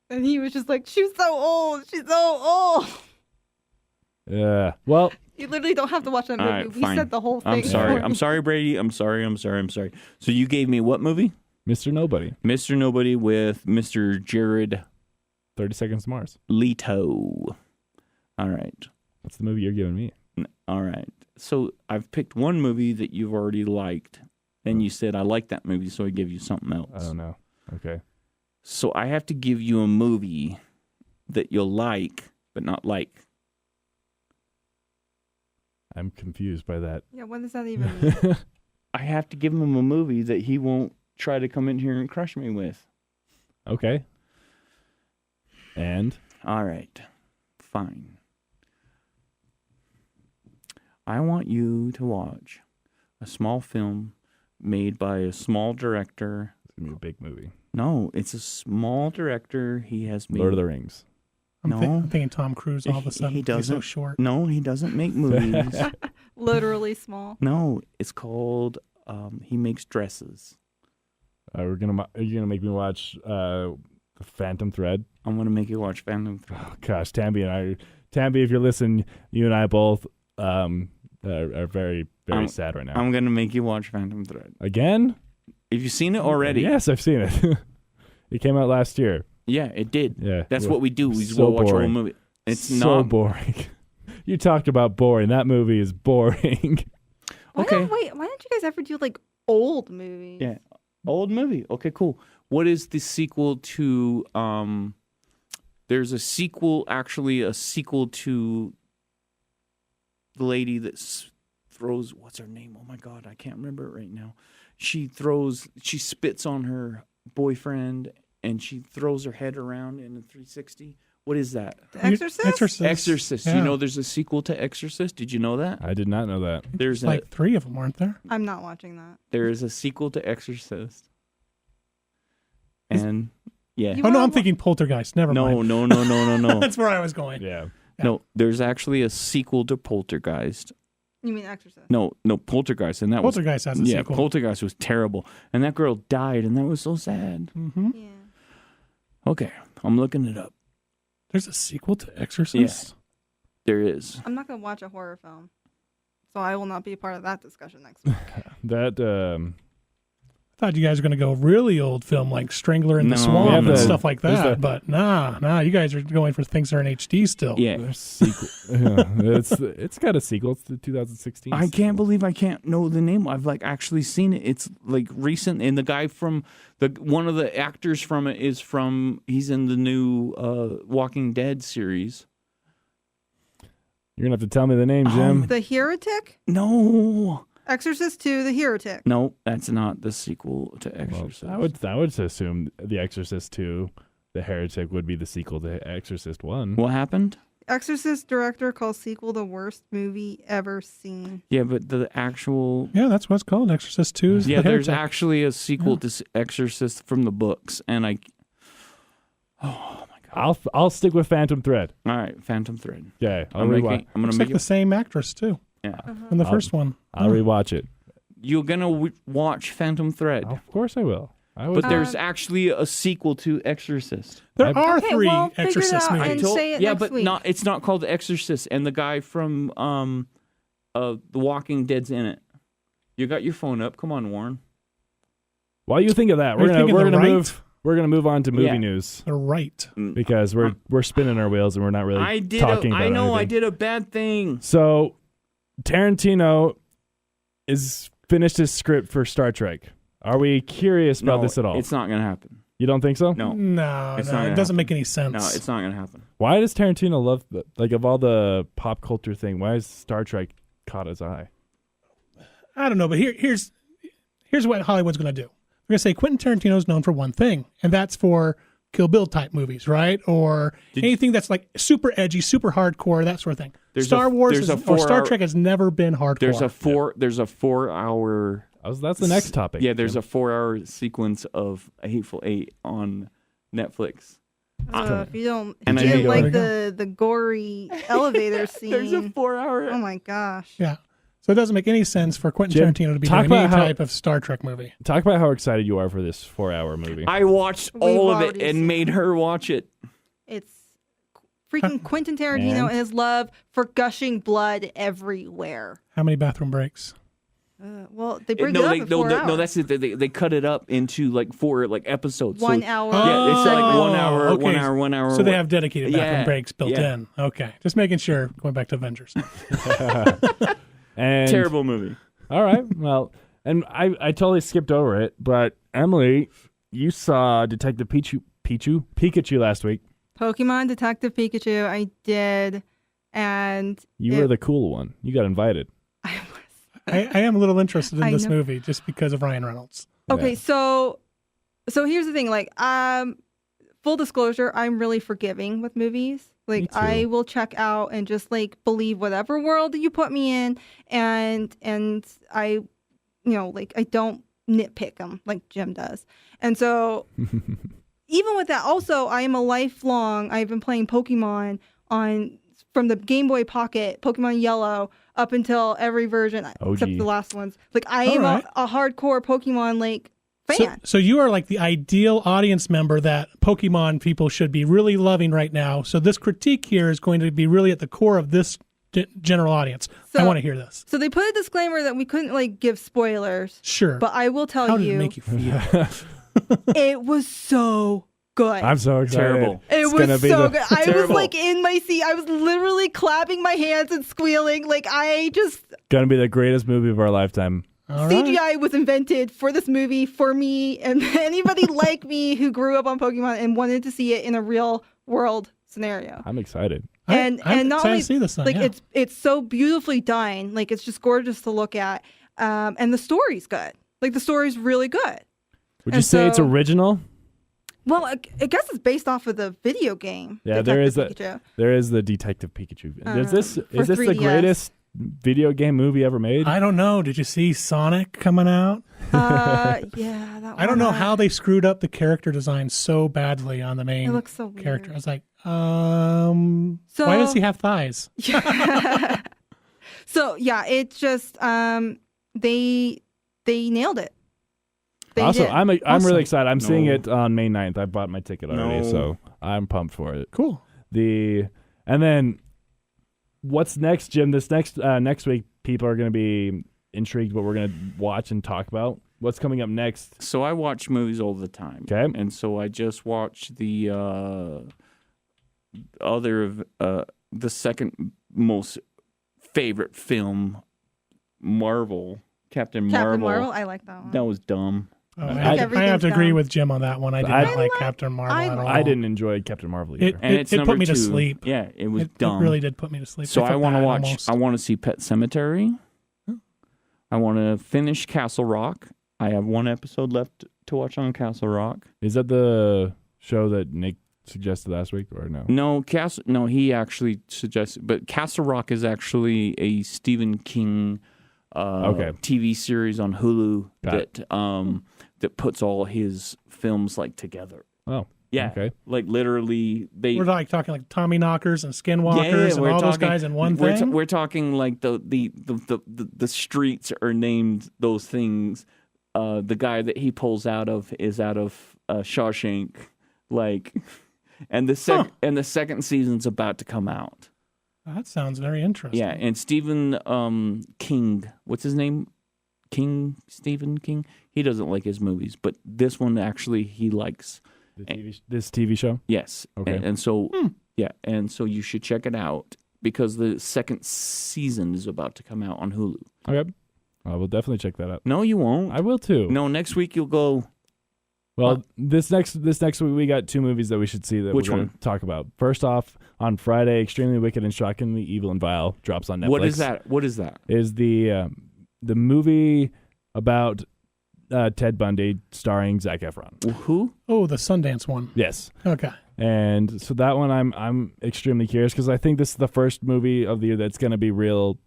And he was just like, she's so old. She's so old. Yeah. Well, You literally don't have to watch that movie. All right, We fine. said the whole thing. I'm sorry. for I'm you. sorry, Brady. I'm sorry. So you gave me what movie? Mr. Nobody. Mr. Nobody with Mr. Jared 30 Seconds to Mars. Leto. All right. That's the movie you're giving me. All right. So I've picked one movie that you've already liked. Then you said, I like that movie, so I give you something else. I don't know. Okay. So I have to give you a movie that you'll like, but not like. I'm confused by that. Yeah, what does that even mean? I have to give him a movie that he won't try to come in here and crush me with. Okay. And? All right. Fine. I want you to watch a small film made by a small director. It's going to be a big movie. No, it's a small director. He has made... Lord of the Rings. I'm thinking Tom Cruise all of a sudden. He doesn't. He's so short. No, he doesn't make movies. Literally small. No, it's called... he makes dresses. Are you gonna make me watch Phantom Thread? I'm going to make you watch Phantom Thread. Oh, gosh, Tambi, if you're listening, you and I both are very, very sad right now. I'm going to make you watch Phantom Thread. Again? Have you seen it already? Yes, I've seen it. It came out last year. Yeah, it did. Yeah, That's what we do. We so watch a whole boring. movie. It's so not boring. You talked about boring. That movie is boring. Why Okay. why don't you guys ever do like old movies? Yeah. Old movie. Okay, cool. What is the sequel to there's a sequel to the lady that throws, what's her name? Oh my God, I can't remember it right now. She spits on her boyfriend and she throws her head around in a 360. What is that? The Exorcist? Exorcist. Yeah. You know there's a sequel to Exorcist? Did you know that? I did not know that. There's Like 3 of them, aren't there? I'm not watching that. there is a sequel to Exorcist. And yeah. You Oh, no, wanna I'm thinking Poltergeist. Never mind. No. That's where I was going. Yeah. No, there's actually a sequel to Poltergeist. You mean Exorcist? No, Poltergeist, and that Poltergeist has a was sequel. Poltergeist was terrible, and that girl died, and that was so sad. Mm-hmm. Yeah. Okay, I'm looking it up. There's a sequel to Exorcist? There is. I'm not gonna watch a horror film, so I will not be a part of that discussion next week. That I thought you guys were going to go really old film like Strangler in the No. Swamp Yeah, and stuff like there's that. the- But nah, you guys are going for things that are in HD still. Yeah, there's sequel. It's got a sequel. It's the 2016. I can't believe I can't know the name. I've actually seen it. It's recent, and the guy from one of the actors from it he's in the new Walking Dead series. You're gonna have to tell me the name, Jim. The Heretic? No, Exorcist 2, The Heretic. no, that's not the sequel to Well, Exorcist. I would assume The Exorcist 2, The Heretic would be the sequel to Exorcist 1. What happened? Exorcist director calls sequel the worst movie ever seen. Yeah, but the actual Yeah, that's what it's called. Exorcist 2 is yeah, the there's Heretic. actually a sequel to Exorcist from the books, and oh my god! I'll stick with Phantom Thread. All right, Phantom Thread. Yeah, I'll I'm rewatch. gonna Looks make like the same actress too yeah. in the first one. I'll rewatch it. You're gonna watch Phantom Thread, Of course I will. I would. but there's actually a sequel to Exorcist. There I- are Okay, 3 well, figure it Exorcist out movies. and say it yeah, next but week. it's not called Exorcist, and the guy from The Walking Dead's in it. You got your phone up? Come on, Warren. While you think of that, Are you thinking the right? move. We're gonna move on to movie Yeah. news They're right. because we're spinning our wheels and we're not really talking about I know I anything. did a bad thing. So Tarantino is finished his script for Star Trek. Are we curious about this at all? It's not going to happen. You don't think so? No. No, It's not it gonna doesn't happen. make any sense. No, it's not going to happen. Why does Tarantino love, like, of all the pop culture thing, why is Star Trek caught his eye? I don't know, but here's what Hollywood's going to do. We're going to say Quentin Tarantino is known for one thing, and that's for Kill Bill type movies, right? Or anything that's like super edgy, super hardcore, that sort of thing. Star Wars or Star Trek has never been hardcore. There's a 4 hour. That's the next topic. Yeah, there's Jim. a 4 hour sequence of A Hateful Eight on Netflix. If you don't, And if you I didn't know- like the gory elevator scene. There's a 4 hour. Oh my gosh. Yeah. So it doesn't make any sense for Quentin Jim, Tarantino to be talk doing any about how- type of Star Trek movie. Talk about how excited you are for this 4 hour movie. I watched We've all of it already and seen made her watch it. It's freaking Quentin Tarantino and his love for gushing blood everywhere. How many bathroom breaks? Well, they break it up in 4 hours. No, that's it. They cut it up into like 4 episodes. 1 So, hour. Yeah, it's like 1 hour, okay. 1 hour, 1 hour. So they have dedicated bathroom Yeah, breaks built yeah. in. Okay. Just making sure. Going back to Avengers. And terrible movie. All right. Well, and I totally skipped over it, but Emily, you saw Detective Pikachu last week. Pokemon Detective Pikachu. I did, and You were the cool one. You got invited. I am a little interested in I this know. movie just because of Ryan Reynolds. Okay, Yeah. so here's the thing. Like, full disclosure, I'm really forgiving with movies. Me Like, too. I will check out and just like believe whatever world you put me in, and I, like I don't nitpick them like Jim does. And so, even with that, also I am a lifelong. I've been playing Pokemon from the Game Boy Pocket, Pokemon Yellow, up until every version except OG. the last ones. Like, I All am right. a hardcore Pokemon like fan. So you are like the ideal audience member that Pokemon people should be really loving right now. So this critique here is going to be really at the core of this general audience. I want to hear this. So they put a disclaimer that we couldn't like give spoilers. Sure. But I will tell How did you, it make you feel? it was so good. I'm so excited. Terrible. It It's was gonna be so the- good. I was Terrible. like in my seat. I was literally clapping my hands and squealing. Like, I just Gonna be the greatest movie of our lifetime. All right. CGI was invented for this movie for me and anybody like me who grew up on Pokemon and wanted to see it in a real world scenario. I'm excited. And I'm not excited only to see this then, like yeah. it's so beautifully done. Like, it's just gorgeous to look at. And the story's good. Like, the story's really good. Would you And say it's so- original? Well, I guess it's based off of the video game. Yeah, there is Detective there is the Detective Pikachu. Is this for the 3DS. greatest video game movie ever made? I don't know. Did you see Sonic coming out? Yeah, that I don't one, know how they screwed up the character design so badly on the main It looks so weird. character. I was like, So why does he have thighs? So yeah, it's just they nailed it. They Also, did. I'm Awesome. really excited. I'm seeing No. it on May 9th. I bought my ticket already, No. so I'm pumped for it. Cool. And then what's next, Jim? This next week, people are going to be intrigued what we're going to watch and talk about. What's coming up next? So I watch movies all the time. Okay. And so I just watched the the second most favorite film, Marvel, Captain Marvel. I like that one. That was dumb. Oh, I I, think have to everything's agree dumb. with Jim on that one. I did I not like Captain Marvel at all. I didn't enjoy Captain Marvel either. It- And it's put number me to 2. sleep. Yeah, it was It dumb. really did put me to sleep. So It I felt want to bad watch. almost. I want to see Pet Cemetery. I want to finish Castle Rock. I have 1 episode left to watch on Castle Rock. Is that the show that Nick suggested last week, or no? No, he actually suggested, but Castle Rock is actually a Stephen King Okay. TV series on Hulu Got it. that puts all his films like together. Oh, Yeah, okay. like literally they. We're like talking like Tommy Knockers and Skinwalkers and we're all those talking- guys in one we're thing. we're talking like the streets are named those things. The guy that he pulls out of is out of Shawshank, like, and the second season's about to come out. That sounds very interesting. Yeah, and Stephen King, what's his name? Stephen King, he doesn't like his movies, but this one actually he likes. This TV show? Yes. Okay. And so, yeah, and so you should check it out because the second season is about to come out on Hulu. Okay. I will definitely check that out. No, you won't. I will too. No, next week you'll go. Well, this next week we got 2 movies that we should see that Which we're going to talk about. First off, on Friday, Extremely Wicked and Shockingly Evil and Vile drops on Netflix. What is that? Is the movie about Ted Bundy starring Zac Efron. Who? Oh, the Sundance one. Yes. Okay. And so that one I'm extremely curious because I think this is the first movie of the year that's going to be real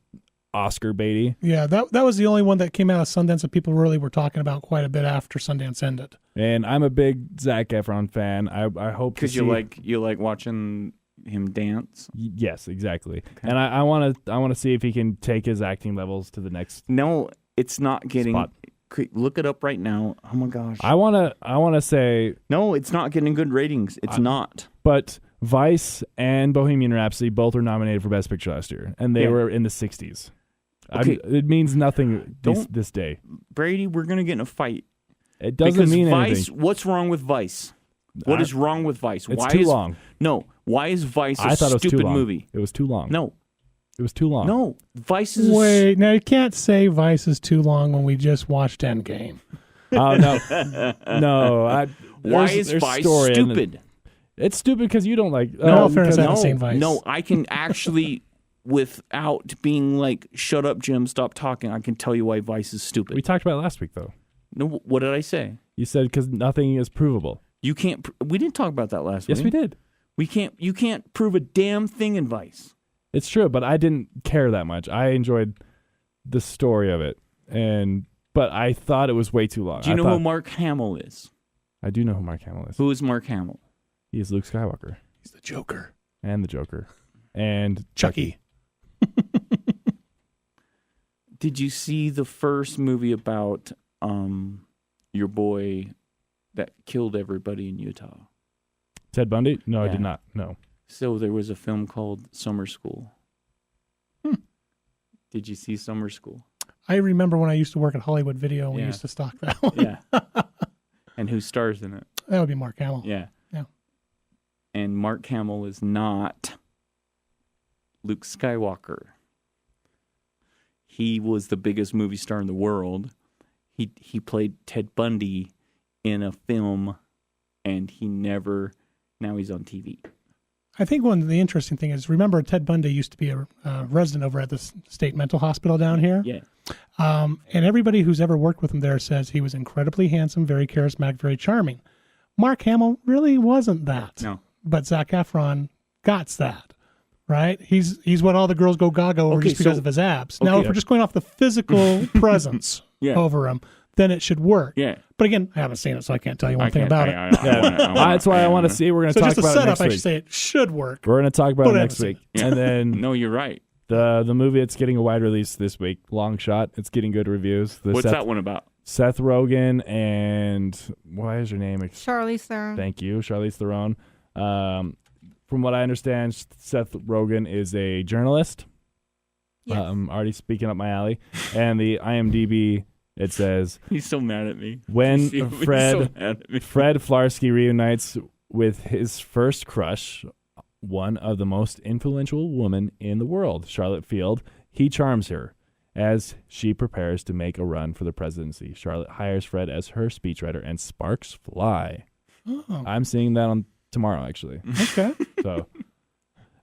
Oscar baity. Yeah, that was the only one that came out of Sundance that people really were talking about quite a bit after Sundance ended. And I'm a big Zac Efron fan. I hope because you like watching him dance. Yes, exactly. Okay. And I want to see if he can take his acting levels to the next. No, it's not getting. Spot. Look it up right now. Oh my gosh. I wanna say no. It's not getting good ratings. It's not. But Vice and Bohemian Rhapsody both were nominated for Best Picture last year, and they were in the 60s. Okay. It means nothing this day. Brady, we're going to get in a fight. It doesn't mean Vice, anything. What's wrong with Vice? What is wrong with Vice? It's too long. No. Why is Vice I thought stupid it was too long. movie? It was too long. No. It was too long. No. Vice is Wait, now you can't say Vice is too long when we just watched Endgame. Oh, no. No. Why is Vice stupid? It's stupid because you don't like... No, fairness, I haven't seen Vice. No, I can actually... Without being like, shut up, Jim, stop talking, I can tell you why Vice is stupid. We talked about it last week, though. No, what did I say? You said because nothing is provable. You can't. We didn't talk about that last week. Yes, we did. We can't. You can't prove a damn thing in Vice. It's true, but I didn't care that much. I enjoyed the story of it, but I thought it was way too long. Do you know who Mark Hamill is? I do know who Mark Hamill is. Who is Mark Hamill? He is Luke Skywalker. He's the Joker. And the Joker. And Chucky. Did you see the first movie about your boy that killed everybody in Utah? Ted Bundy? No, I did not. No. So there was a film called Summer School. Did you see Summer School? I remember when I used to work at Hollywood Video, we used to stock that one. Yeah. And who stars in it? That would be Mark Hamill. Yeah. Yeah. And Mark Hamill is not Luke Skywalker. He was the biggest movie star in the world. He played Ted Bundy in a film, and now he's on TV. I think one of the interesting thing is, remember Ted Bundy used to be a resident over at the state mental hospital down here? Yeah. And everybody who's ever worked with him there says he was incredibly handsome, very charismatic, very charming. Mark Hamill really wasn't that. No. But Zac Efron gots that. Right? He's what all the girls go gaga over just because of his abs. Now, if we're just going off the physical presence over him, then it should work. Yeah. But again, I haven't seen it, so I can't tell you one thing about it. That's why I want to see. We're going to talk about it next week. So just a setup, I should say it should work. We're going to talk about it next week. Yeah. And then... No, you're right. The movie that's getting a wide release this week, Long Shot, it's getting good reviews. What's that one about? Seth Rogen and... Why is her name? Charlize Theron. Thank you, Charlize Theron. From what I understand, Seth Rogen is a journalist. Yes. I'm already speaking up my alley. And the IMDb, it says... He's so mad at me. When Fred Flarsky reunites with his first crush, one of the most influential women in the world, Charlotte Field, he charms her as she prepares to make a run for the presidency. Charlotte hires Fred as her speechwriter, and sparks fly. Oh. I'm seeing that on tomorrow, actually. Okay. So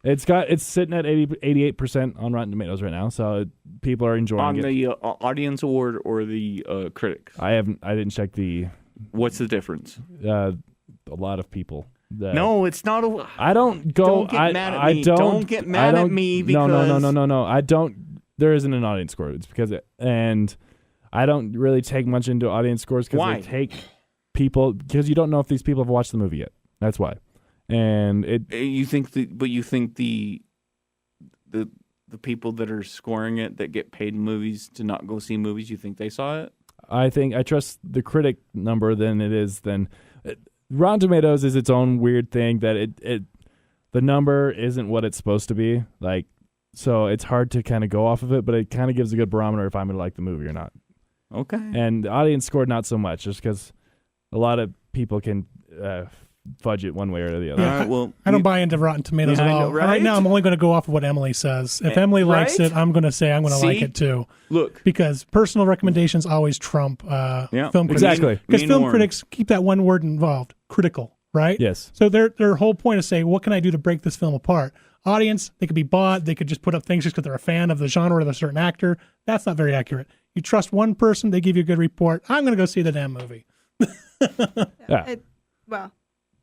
it's sitting at 88% on Rotten Tomatoes right now, so people are enjoying it. On the audience award or the critics? I didn't check the... What's the difference? A lot of people. No, it's not a... I don't go... Don't get mad at me. Don't get mad at me because... No. I don't... There isn't an audience score. It's because... And I don't really take much into audience scores because they take people... Because you don't know if these people have watched the movie yet. That's why. And it... You think the people that are scoring it that get paid in movies to not go see movies, you think they saw it? I trust the critic number than it is than... Rotten Tomatoes is its own weird thing that the number isn't what it's supposed to be. Like, so it's hard to kind of go off of it, but it kind of gives a good barometer if I'm going to like the movie or not. Okay. And the audience scored not so much, just because a lot of people can fudge it one way or the other. Yeah, All right, well, I don't buy into Rotten Tomatoes at I all. know, right? Right now, I'm only going to go off of what Emily says. If Emily likes right? it, I'm going to say I'm going to like See? it too. Look. Because personal recommendations always trump film critics. Exactly. Because Me and film Warren. critics keep that one word involved, critical, right? Yes. So their whole point is saying, what can I do to break this film apart? Audience, they could be bought. They could just put up things just because they're a fan of the genre of a certain actor. That's not very accurate. You trust one person, they give you a good report. I'm going to go see the damn movie. Yeah. Well,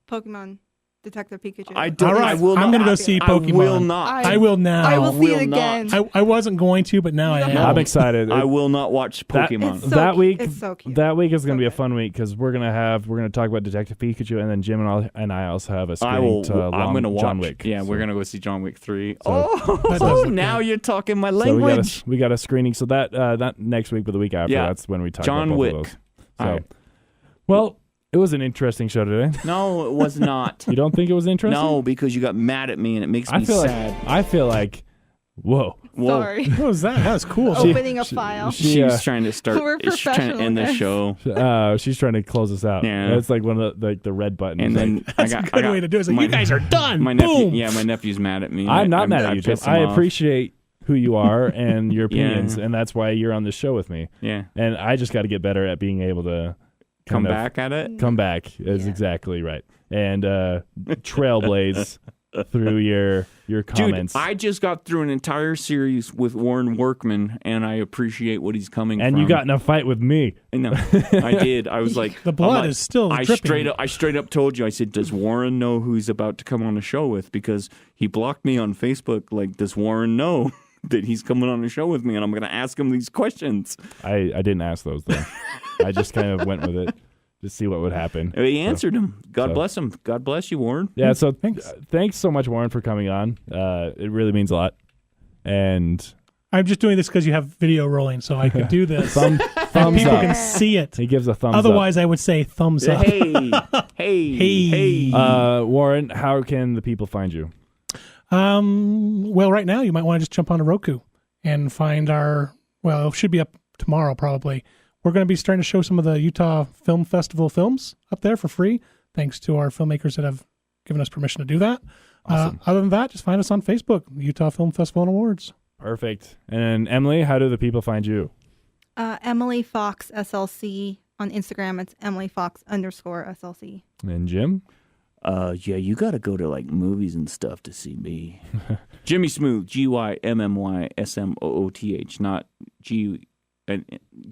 Pokemon Detective Pikachu. I don't. All right, I will I'm not. gonna go see I Pokemon. will not. I will now. I will see will it not. again. I wasn't going to, but now I am. I'm excited. I will not watch That- Pokemon. It's so that cu- week, it's so cute. that week is going to be a Okay. fun week because we're gonna talk about Detective Pikachu, and then Jim and I also have a I screening will. to I'm gonna watch John Wick. Yeah, So- we're gonna go see John Wick 3. That does Oh, look now good. you're talking my So language. we got a screening. So that not next week, but the week after. Yeah. That's when we talk John about both Wick. of those. All So, right. well, it was an interesting show today. No, it was not. You don't think it was interesting? No, because you got mad at me and it makes me sad. I feel like, whoa. Whoa. Sorry. What was that? That was cool. Opening a file. she- She's trying to start. We're She's trying to end the professional, show, She's trying to close us out. Yeah. It's like one of the red buttons. and then That's I a got. good I got way to do it. It's like, my- you guys are done. My Boom. nephew. Yeah, my nephew's mad at me. I'm not mad at you, Jim. pissed him I off. appreciate who you are and your Yeah. opinions, and that's why you're on this show with me. Yeah, And I just got to get better at being able to come kind of back at it. Come back is Yeah. exactly right, and trailblaze through your comments. Dude, I just got through an entire series with Warren Workman, and I appreciate what he's coming and from. you got in a fight with me. No, I did. I was like, The blood I'm like- is still I dripping. straight up told you. I said, "Does Warren know who he's about to come on a show with?" Because he blocked me on Facebook. Like, does Warren know that he's coming on a show with me? And I'm going to ask him these questions. I didn't ask those though. I just kind of went with it to see what would happen. And he answered him. God so- bless him. God bless you, Warren. Yeah. So Thanks. thanks so much, Warren, for coming on. It really means a lot. And I'm just doing this because you have video rolling, so I could do this. thumbs People up. can see it. He gives a thumbs Otherwise, I would say thumbs up. Hey. up. Warren, how can the people find you? Well, right now you might want to just jump on a Roku and find our. Well, it should be up tomorrow probably. We're going to be starting to show some of the Utah Film Festival films up there for free, thanks to our filmmakers that have given us permission to do that. Awesome. Other than that, just find us on Facebook, Utah Film Festival and Awards. Perfect. And Emily, how do the people find you? Emily Fox SLC on Instagram. It's Emily Fox _SLC. And Jim? Yeah, you got to go to like movies and stuff to see me. Jimmy Smooth, GYMMYSMOOTH, not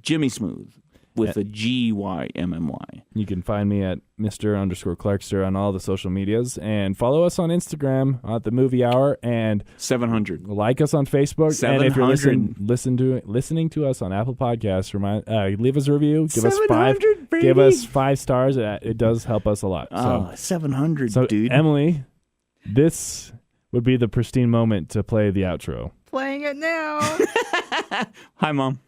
Jimmy Smooth with a GYMMY. You can find me at Mr_Clarkster on all the social medias, and follow us on Instagram at the Movie Hour, and 700. like us on Facebook. And if you're 700. listening to us on Apple Podcasts, leave us a review. Give us 700, baby. Give us 5 stars. It does help us a lot. Oh, 700, so dude. Emily, this would be the pristine moment to play the outro. Playing it now. Hi, Mom.